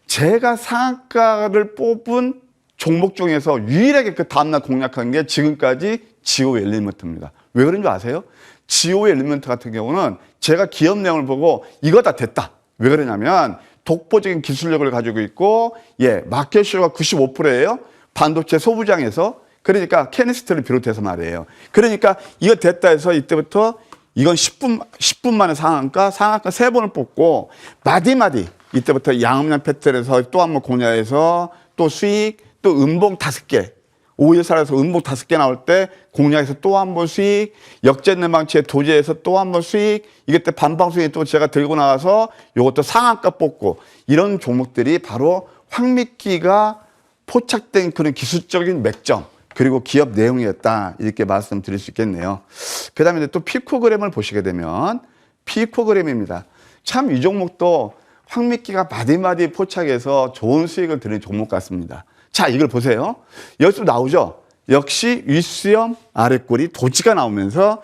제가 상한가를 뽑은 종목 중에서 유일하게 그 다음날 공략한 게 지금까지 지오 엘리먼트입니다. 왜 그런 줄 아세요? 지오 엘리먼트 같은 경우는 제가 기업 내용을 보고 이거 다 됐다. 왜 그러냐면 독보적인 기술력을 가지고 있고 마켓슈어가 95%예요. 반도체 소부장에서. 그러니까 캐니스트를 비롯해서 말이에요. 그러니까 이거 됐다 해서 이때부터 이건 10분 만에 상한가 3번을 뽑고 마디마디 이때부터 양음량 패턴에서 또 한번 공략해서 또 수익 또 음봉 5개 5일살에서 음봉 5개 나올 때 공략해서 또 한 번 수익 역전된 방치의 도제에서 또 한 번 수익 이게 때 반방수익 또 제가 들고 나와서 이것도 상한가 뽑고 이런 종목들이 바로 황미기가 포착된 그런 기술적인 맥점 그리고 기업 내용이었다 이렇게 말씀드릴 수 있겠네요. 그 다음에 또 피코그램을 보시게 되면 피코그램입니다. 참 이 종목도 황미기가 마디마디 포착해서 좋은 수익을 드리는 종목 같습니다. 자, 이걸 보세요. 여기서 나오죠. 역시 윗수염 아랫꼬리 도지가 나오면서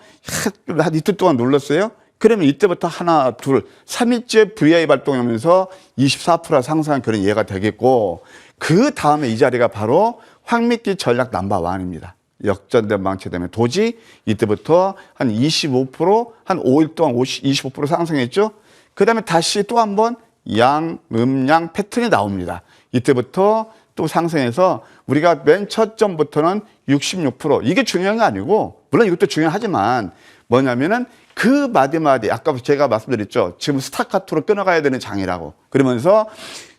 한 이틀 동안 눌렀어요. 그러면 이때부터 하나, 둘, 3일째 VI 발동하면서 24% 상승한 그런 예가 되겠고 그 다음에 이 자리가 바로 황미기 전략 넘버1입니다. 역전된 방치되면 도지 이때부터 한 25%, 한 5일 동안 25% 상승했죠. 그 다음에 다시 또 한 번 양, 음양 패턴이 나옵니다. 이때부터 또 상승해서 우리가 맨 첫 점부터는 66% 이게 중요한 게 아니고 물론 이것도 중요하지만 뭐냐면은 그 마디마디 아까 제가 말씀드렸죠. 지금 스타카토로 끊어가야 되는 장이라고. 그러면서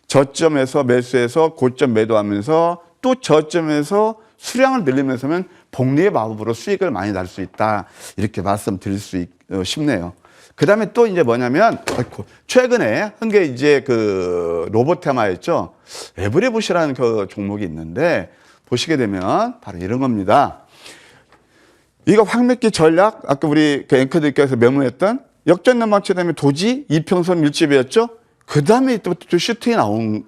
저점에서 매수해서 고점 매도하면서 또 저점에서 수량을 늘리면서는 복리의 마법으로 수익을 많이 날 수 있다. 이렇게 말씀드릴 수 싶네요. 그 다음에 또 이제 뭐냐면, 최근에 한 게 이제 그 로봇 테마였죠. 에브리봇이라는 그 종목이 있는데, 보시게 되면 바로 이런 겁니다. 이거 황미기 전략, 아까 우리 그 앵커들께서 메모했던 역전된 방치되면 도지, 이평선 밀집이었죠. 그 다음에 이때부터 또 슈팅이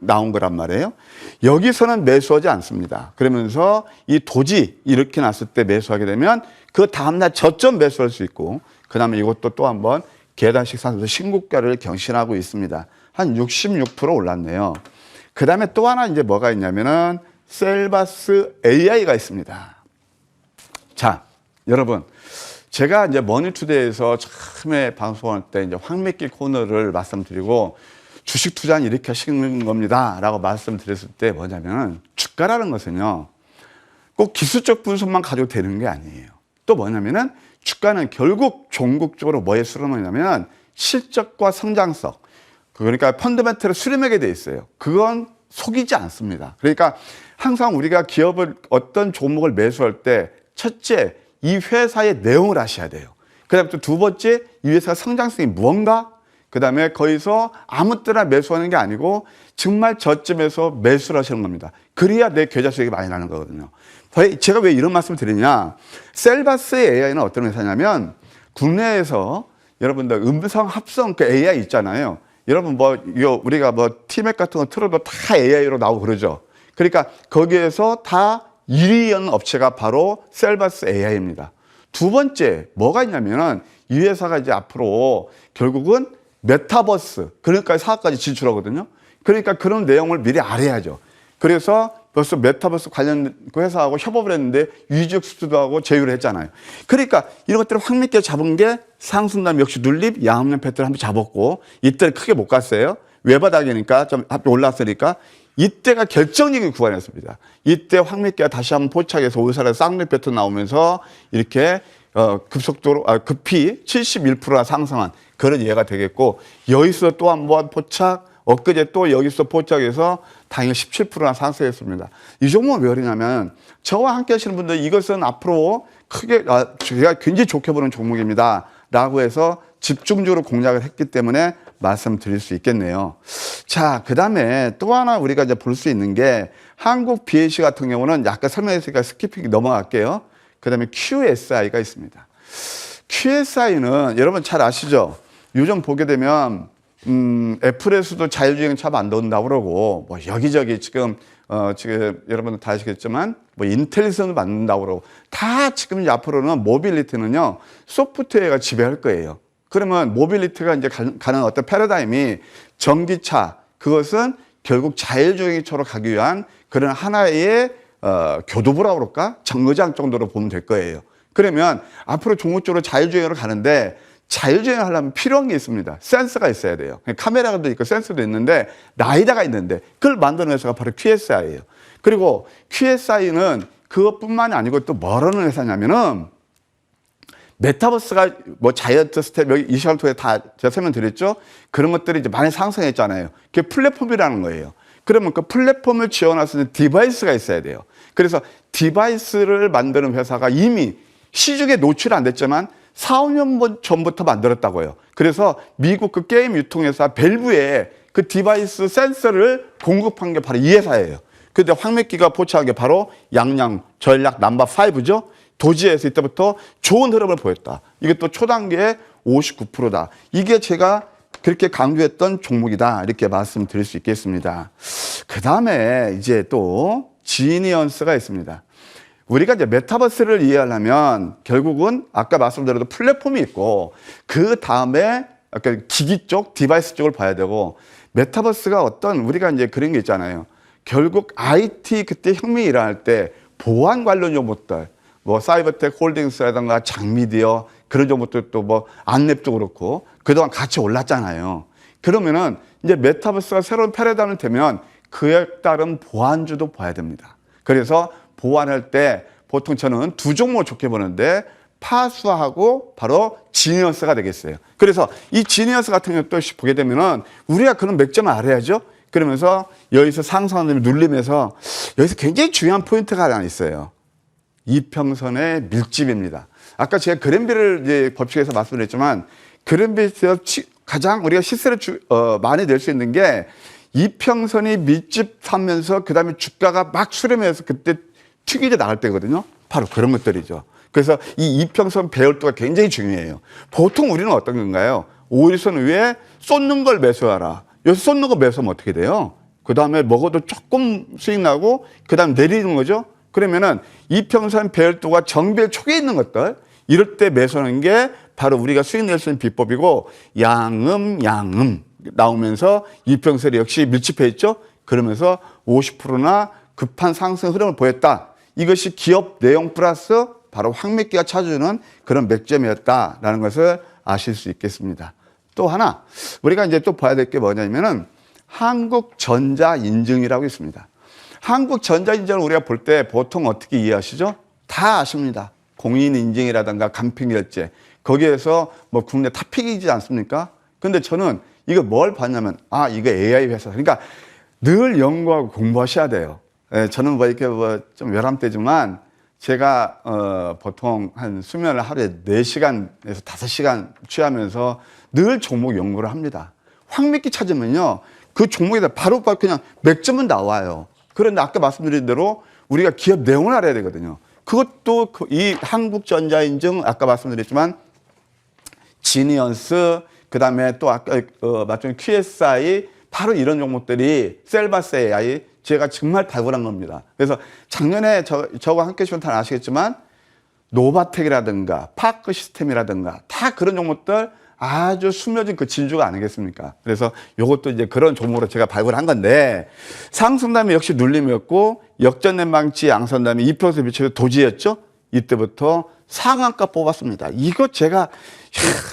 나온 거란 말이에요. 여기서는 매수하지 않습니다. 그러면서 이 도지 이렇게 났을 때 매수하게 되면 그 다음날 저점 매수할 수 있고 그 다음에 이것도 또 한번 계단식 상승에서 신고가를 경신하고 있습니다. 한 66% 올랐네요. 그 다음에 또 하나 이제 뭐가 있냐면은 셀바스 AI가 있습니다. 자, 여러분. 제가 이제 머니투데이에서 처음에 방송할 때 이제 황미기 코너를 말씀드리고 주식 투자는 이렇게 하시는 겁니다. 라고 말씀드렸을 때 뭐냐면 주가라는 것은요. 꼭 기술적 분석만 가지고 되는 게 아니에요. 또 뭐냐면은 주가는 결국 종국적으로 뭐에 수렴하냐면 실적과 성장성. 그러니까 펀더멘털을 수렴하게 돼 있어요. 그건 속이지 않습니다. 그러니까 항상 우리가 기업을 어떤 종목을 매수할 때 첫째 이 회사의 내용을 아셔야 돼요. 그 다음에 또 두 번째 이 회사 성장성이 무언가 그 다음에 거기서 아무 때나 매수하는 게 아니고 정말 저점에서 매수를 하시는 겁니다. 그래야 내 계좌 수익이 많이 나는 거거든요. 제가 왜 이런 말씀을 드리냐. 셀바스의 AI는 어떤 회사냐면 국내에서 여러분들 음성 합성 그 AI 있잖아요. 여러분 우리가 티맥 같은 거 틀어도 다 AI로 나오고 그러죠. 그러니까 거기에서 다 1위 연 업체가 바로 셀바스 AI입니다. 두 번째 뭐가 있냐면은 이 회사가 이제 앞으로 결국은 메타버스 그러니까 사업까지 진출하거든요. 그러니까 그런 내용을 미리 알아야죠. 그래서 벌써 메타버스 관련 회사하고 협업을 했는데 유지적 수주도 하고 제휴를 했잖아요. 그러니까 이런 것들을 황미기에 잡은 게 상승남 역시 눌립 양음량 패턴을 한번 잡았고 이때는 크게 못 갔어요. 외바닥이니까 좀 올랐으니까 이때가 결정적인 구간이었습니다. 이때 황미기가 다시 한번 포착해서 오일살에 쌍립 패턴 나오면서 이렇게 급속도로 급히 71%나 상승한 그런 예가 되겠고 여기서 또 한번 포착 엊그제 또 여기서 포착해서 당일 17%나 상승했습니다. 이 종목은 왜 그러냐면 저와 함께 하시는 분들 이것은 앞으로 크게 제가 굉장히 좋게 보는 종목입니다 라고 해서 집중적으로 공략을 했기 때문에 말씀드릴 수 있겠네요. 자, 그 다음에 또 하나 우리가 이제 볼 수 있는 게 한국 BAC 같은 경우는 약간 설명했으니까 스키핑 넘어갈게요. 그 다음에 QSI가 있습니다. QSI는 여러분 잘 아시죠? 요즘 보게 되면 애플에서도 자율주행 차 만든다고 그러고 뭐 여기저기 지금 여러분들 다 아시겠지만 뭐 인텔에서도 만든다고 그러고 다 지금 이제 앞으로는 모빌리티는요 소프트웨어가 지배할 거예요. 그러면 모빌리티가 이제 가는 어떤 패러다임이 전기차 그것은 결국 자율주행차로 가기 위한 그런 하나의 교두보라고 그럴까? 정거장 정도로 보면 될 거예요. 그러면 앞으로 종목적으로 자율주행으로 가는데 자율주행을 하려면 필요한 게 있습니다. 센서가 있어야 돼요. 카메라도 있고 센서도 있는데 라이다가 있는데 그걸 만드는 회사가 바로 QSI예요. 그리고 QSI는 그것뿐만이 아니고 또 뭐라는 회사냐면은 메타버스가 뭐 자이언트 스텝 여기 이 시간 통해 다 제가 설명드렸죠. 그런 것들이 이제 많이 상승했잖아요. 그게 플랫폼이라는 거예요. 그러면 그 플랫폼을 지원할 수 있는 디바이스가 있어야 돼요. 그래서 디바이스를 만드는 회사가 이미 시중에 노출 안 됐지만 4, 5년 전부터 만들었다고요. 그래서 미국 그 게임 유통회사 밸브에 그 디바이스 센서를 공급한 게 바로 이 회사예요. 근데 황맥기가 포착한 게 바로 양양 전략 넘버 5죠. 도지에서 이때부터 좋은 흐름을 보였다. 이게 또 초단기에 59%다. 이게 제가 그렇게 강조했던 종목이다. 이렇게 말씀드릴 수 있겠습니다. 그 다음에 이제 또 지니언스가 있습니다. 우리가 이제 메타버스를 이해하려면 결국은 아까 말씀드린 플랫폼이 있고 그 다음에 아까 기기 쪽, 디바이스 쪽을 봐야 되고 메타버스가 어떤 우리가 이제 그런 게 있잖아요. 결국 IT 그때 혁명이 일어날 때 보안 관련 정보들 뭐 사이버텍 홀딩스라든가 장미디어 그런 정보들 또 뭐 안랩도 그렇고 그동안 같이 올랐잖아요. 그러면은 이제 메타버스가 새로운 패러다임이 되면 그에 따른 보안주도 봐야 됩니다. 그래서 보안할 때 보통 저는 두 종목을 좋게 보는데 파수하고 바로 지니어스가 되겠어요. 그래서 이 지니어스 같은 경우 또 보게 되면은 우리가 그런 맥점을 알아야죠. 그러면서 여기서 상승하는 눌리면서 여기서 굉장히 중요한 포인트가 하나 있어요. 이평선의 밀집입니다. 아까 제가 그랜비를 이제 법칙에서 말씀드렸지만 그랜비에서 가장 우리가 시세를 많이 낼 수 있는 게 이평선이 밀집하면서 그 다음에 주가가 막 수렴해서 그때 튀기져 나갈 때거든요. 바로 그런 것들이죠. 그래서 이 이평선 배열도가 굉장히 중요해요. 보통 우리는 어떤 건가요? 5일선 위에 쏟는 걸 매수하라. 여기서 쏟는 거 매수하면 어떻게 돼요? 그 다음에 먹어도 조금 수익 나고 그 다음 내리는 거죠. 그러면은 이평선 배열도가 정배열 초기에 있는 것들 이럴 때 매수하는 게 바로 우리가 수익 낼 수 있는 비법이고 양음 나오면서 이평선이 역시 밀집해 있죠. 그러면서 50%나 급한 상승 흐름을 보였다. 이것이 기업 내용 플러스 바로 황맥기가 찾아주는 그런 맥점이었다라는 것을 아실 수 있겠습니다. 또 하나 우리가 이제 또 봐야 될 게 뭐냐면은 한국전자인증이라고 있습니다. 한국전자인증을 우리가 볼 때 보통 어떻게 이해하시죠? 다 아십니다. 공인인증이라든가 간편결제 거기에서 뭐 국내 탑픽이지 않습니까? 근데 저는 이거 뭘 봤냐면 이거 AI 회사. 그러니까 늘 연구하고 공부하셔야 돼요. 저는 뭐 이렇게 뭐 좀 외람되지만 제가 보통 한 수면을 하루에 4시간에서 5시간 취하면서 늘 종목 연구를 합니다. 황맥기 찾으면요. 그 종목에다 바로 그냥 맥점은 나와요. 그런데 아까 말씀드린 대로 우리가 기업 내용을 알아야 되거든요. 그것도 이 한국전자인증 아까 말씀드렸지만 지니언스 그다음에 또 아까 말씀 QSI 바로 이런 종목들이 셀바스 AI 제가 정말 발굴한 겁니다. 그래서 작년에 저와 함께 하시면 다 아시겠지만 노바텍이라든가 파크 시스템이라든가 다 그런 종목들 아주 숨겨진 그 진주가 아니겠습니까? 그래서 이것도 이제 그런 종목으로 제가 발굴한 건데 상승담이 역시 눌림이었고 역전된방치 양선담이 이평선 비치가 도지였죠. 이때부터 상한가 뽑았습니다. 이거 제가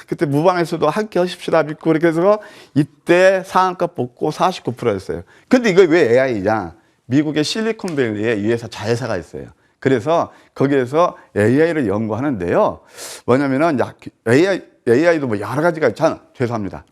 그때 무방에서도 함께 하십시다 믿고 이렇게 해서 이때 상한가 뽑고 49%였어요. 근데 이거 왜 AI냐? 미국의 실리콘밸리에 이 회사 자회사가 있어요. 그래서 거기에서 AI를 연구하는데요. 뭐냐면은 AI도 뭐 여러 가지가 있잖아요. 죄송합니다.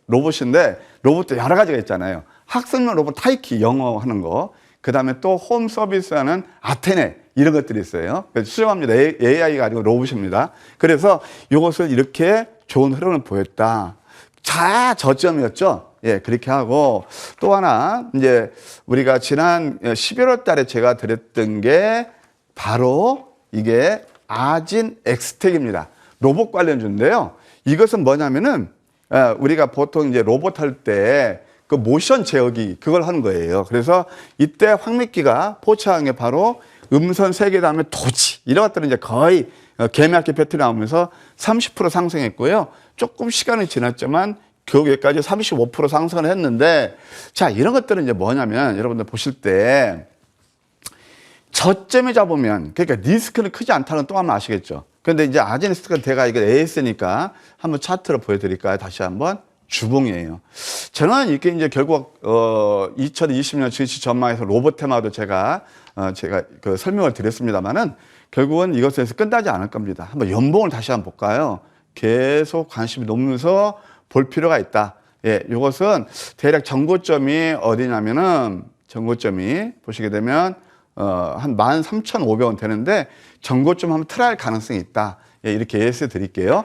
로봇인데 로봇도 여러 가지가 있잖아요. 학습용 로봇 타이키 영어 하는 거, 그 다음에 또 홈 서비스하는 아테네 이런 것들이 있어요. 그래서 수정합니다. AI가 아니고 로봇입니다. 그래서 이것을 이렇게 좋은 흐름을 보였다. 자, 저점이었죠. 예, 그렇게 하고 또 하나 이제 우리가 지난 11월 달에 제가 드렸던 게 바로 이게 아진 엑스텍입니다. 로봇 관련주인데요. 이것은 뭐냐면은 우리가 보통 이제 로봇 할 때 그 모션 제어기 그걸 하는 거예요. 그래서 이때 황미끼가 포착한 게 바로 음선 3개 다음에 도지 이런 것들은 이제 거의 개미학기 패턴이 나오면서 30% 상승했고요. 조금 시간이 지났지만 여기까지 35% 상승을 했는데, 자, 이런 것들은 이제 뭐냐면 여러분들 보실 때 저점에 잡으면, 그러니까 리스크는 크지 않다는 또 한번 아시겠죠. 그런데 이제 아진리스크가 제가 이거 AS니까 한번 차트로 보여드릴까요? 다시 한번. 주봉이에요. 저는 이게 이제 결국 2020년 증시 전망에서 로봇 테마도 제가 그 설명을 드렸습니다만은 결국은 이것에서 끝나지 않을 겁니다. 한번 연봉을 다시 한번 볼까요? 계속 관심이 높으면서 볼 필요가 있다. 예, 이것은 대략 전고점이 어디냐면은 전고점이 보시게 되면 한 13,500원 되는데 전고점 한번 트라이할 가능성이 있다. 예, 이렇게 예스 드릴게요.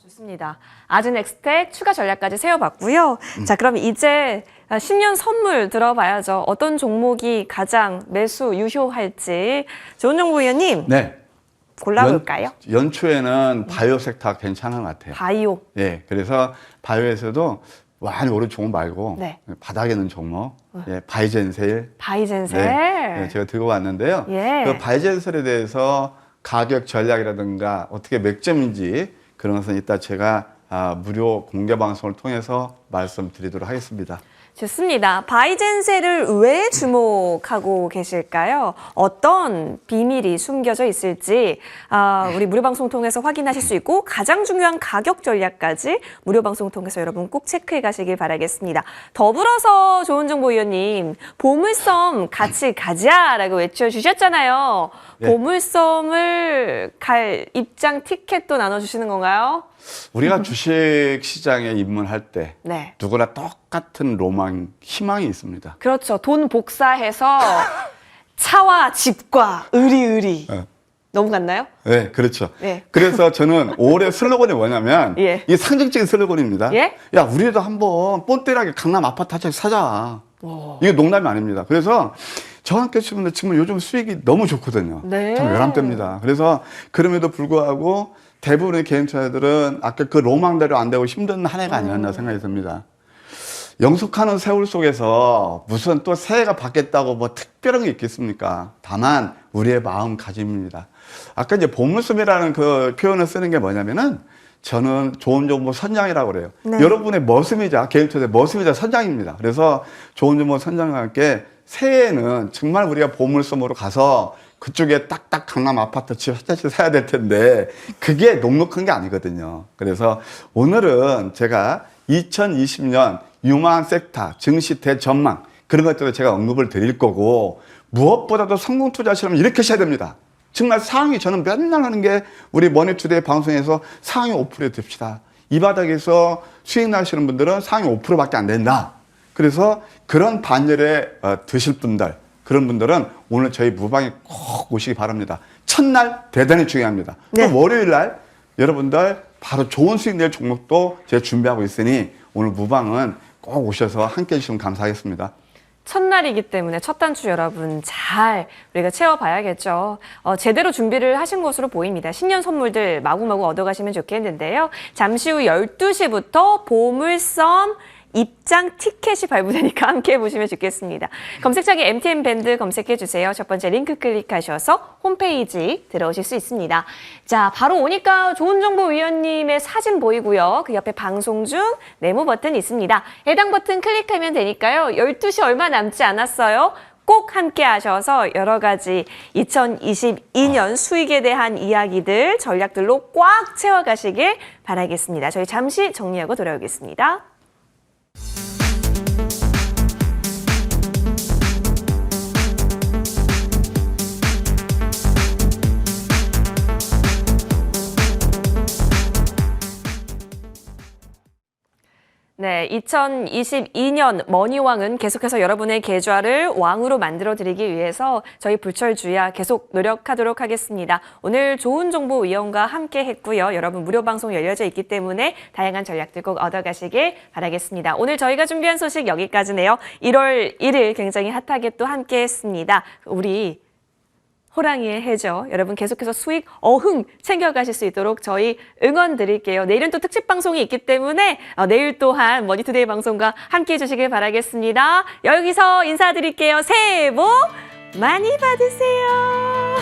좋습니다. 아진 엑스텍 추가 전략까지 세워봤고요. 자, 그럼 이제 신년 선물 들어봐야죠. 어떤 종목이 가장 매수 유효할지 조은정 의원님 네. 골라볼까요? 연초에는 바이오 섹터 괜찮은 것 같아요. 바이오. 예, 그래서 바이오에서도 많이 오른 종목 말고 네. 바닥에 있는 종목, 예, 바이젠셀. 바이젠셀. 네, 제가 들고 왔는데요. 예. 그 바이젠셀에 대해서 가격 전략이라든가 어떻게 맥점인지 그런 것은 이따 제가 무료 공개 방송을 통해서 말씀드리도록 하겠습니다. 좋습니다. 바이젠셀을 왜 주목하고 계실까요? 어떤 비밀이 숨겨져 있을지 우리 무료 방송 통해서 확인하실 수 있고 가장 중요한 가격 전략까지 무료 방송 통해서 여러분 꼭 체크해 가시길 바라겠습니다. 더불어서 조은정 의원님 보물섬 같이 가자라고 외쳐주셨잖아요. 네. 보물섬을 갈 입장 티켓도 나눠주시는 건가요? 우리가 주식 시장에 입문할 때 네. 누구나 똑같은 로망, 희망이 있습니다. 그렇죠. 돈 복사해서 차와 집과 의리. 네. 너무 같나요? 네, 그렇죠. 네. 그래서 저는 올해 슬로건이 뭐냐면 예. 이게 상징적인 슬로건입니다. 예? 야, 우리도 한번 뻔때리하게 강남 아파트 한 채 사자. 이게 농담이 아닙니다. 그래서 저와 함께 치면 지금 요즘 수익이 너무 좋거든요. 네. 참 외람됩니다. 그래서 그럼에도 불구하고 대부분의 개인 투자자들은 아까 그 로망대로 안 되고 힘든 한 해가 아니었나 생각이 듭니다. 영속하는 세월 속에서 무슨 또 새해가 바뀌었다고 뭐 특별한 게 있겠습니까? 다만 우리의 마음가짐입니다. 아까 이제 보물섬이라는 그 표현을 쓰는 게 뭐냐면은 저는 좋은 정보 선장이라고 그래요. 네. 여러분의 머슴이자 개인 투자자 머슴이자 선장입니다. 그래서 좋은 정보 선장과 함께 새해에는 정말 우리가 보물섬으로 가서 그쪽에 딱딱 강남 아파트 집 한 채씩 사야 될 텐데 그게 녹록한 게 아니거든요. 그래서 오늘은 제가 2020년 유망한 섹터, 증시 대전망 그런 것들을 제가 언급을 드릴 거고 무엇보다도 성공 투자하시려면 이렇게 하셔야 됩니다. 정말 상위 저는 맨날 하는 게 우리 머니투데이 방송에서 상위 5%에 듭시다. 이 바닥에서 수익 나시는 분들은 상위 5%밖에 안 된다. 그래서 그런 반열에 드실 분들 그런 분들은 오늘 저희 무방에 꼭 오시기 바랍니다. 첫날 대단히 중요합니다. 네. 또 월요일 날 여러분들 바로 좋은 수익 낼 종목도 제가 준비하고 있으니 오늘 무방은 꼭 오셔서 함께 해주시면 감사하겠습니다. 첫날이기 때문에 첫 단추 여러분 잘 우리가 채워봐야겠죠. 제대로 준비를 하신 것으로 보입니다. 신년 선물들 마구마구 얻어가시면 좋겠는데요. 잠시 후 12시부터 보물섬 입장 티켓이 발부되니까 함께 해보시면 좋겠습니다. 검색창에 MTN 밴드 검색해주세요. 첫 번째 링크 클릭하셔서 홈페이지 들어오실 수 있습니다. 자, 바로 오니까 조은정보위원님의 사진 보이고요. 그 옆에 방송 중 네모 버튼 있습니다. 해당 버튼 클릭하면 되니까요. 12시 얼마 남지 않았어요. 꼭 함께 하셔서 여러 가지 2022년 수익에 대한 이야기들, 전략들로 꽉 채워가시길 바라겠습니다. 저희 잠시 정리하고 돌아오겠습니다. 네, 네, 2022년 머니왕은 계속해서 여러분의 계좌를 왕으로 만들어드리기 위해서 저희 불철주야 계속 노력하도록 하겠습니다. 오늘 좋은 정보 위원과 함께 했고요. 여러분 무료 방송 열려져 있기 때문에 다양한 전략들 꼭 얻어가시길 바라겠습니다. 오늘 저희가 준비한 소식 여기까지네요. 1월 1일 굉장히 핫하게 또 함께 했습니다. 우리 호랑이의 해죠. 여러분 계속해서 수익 어흥 챙겨가실 수 있도록 저희 응원 드릴게요. 내일은 또 특집 방송이 있기 때문에 내일 또한 머니투데이 방송과 함께 해주시길 바라겠습니다. 여기서 인사드릴게요. 새해 복 많이 받으세요.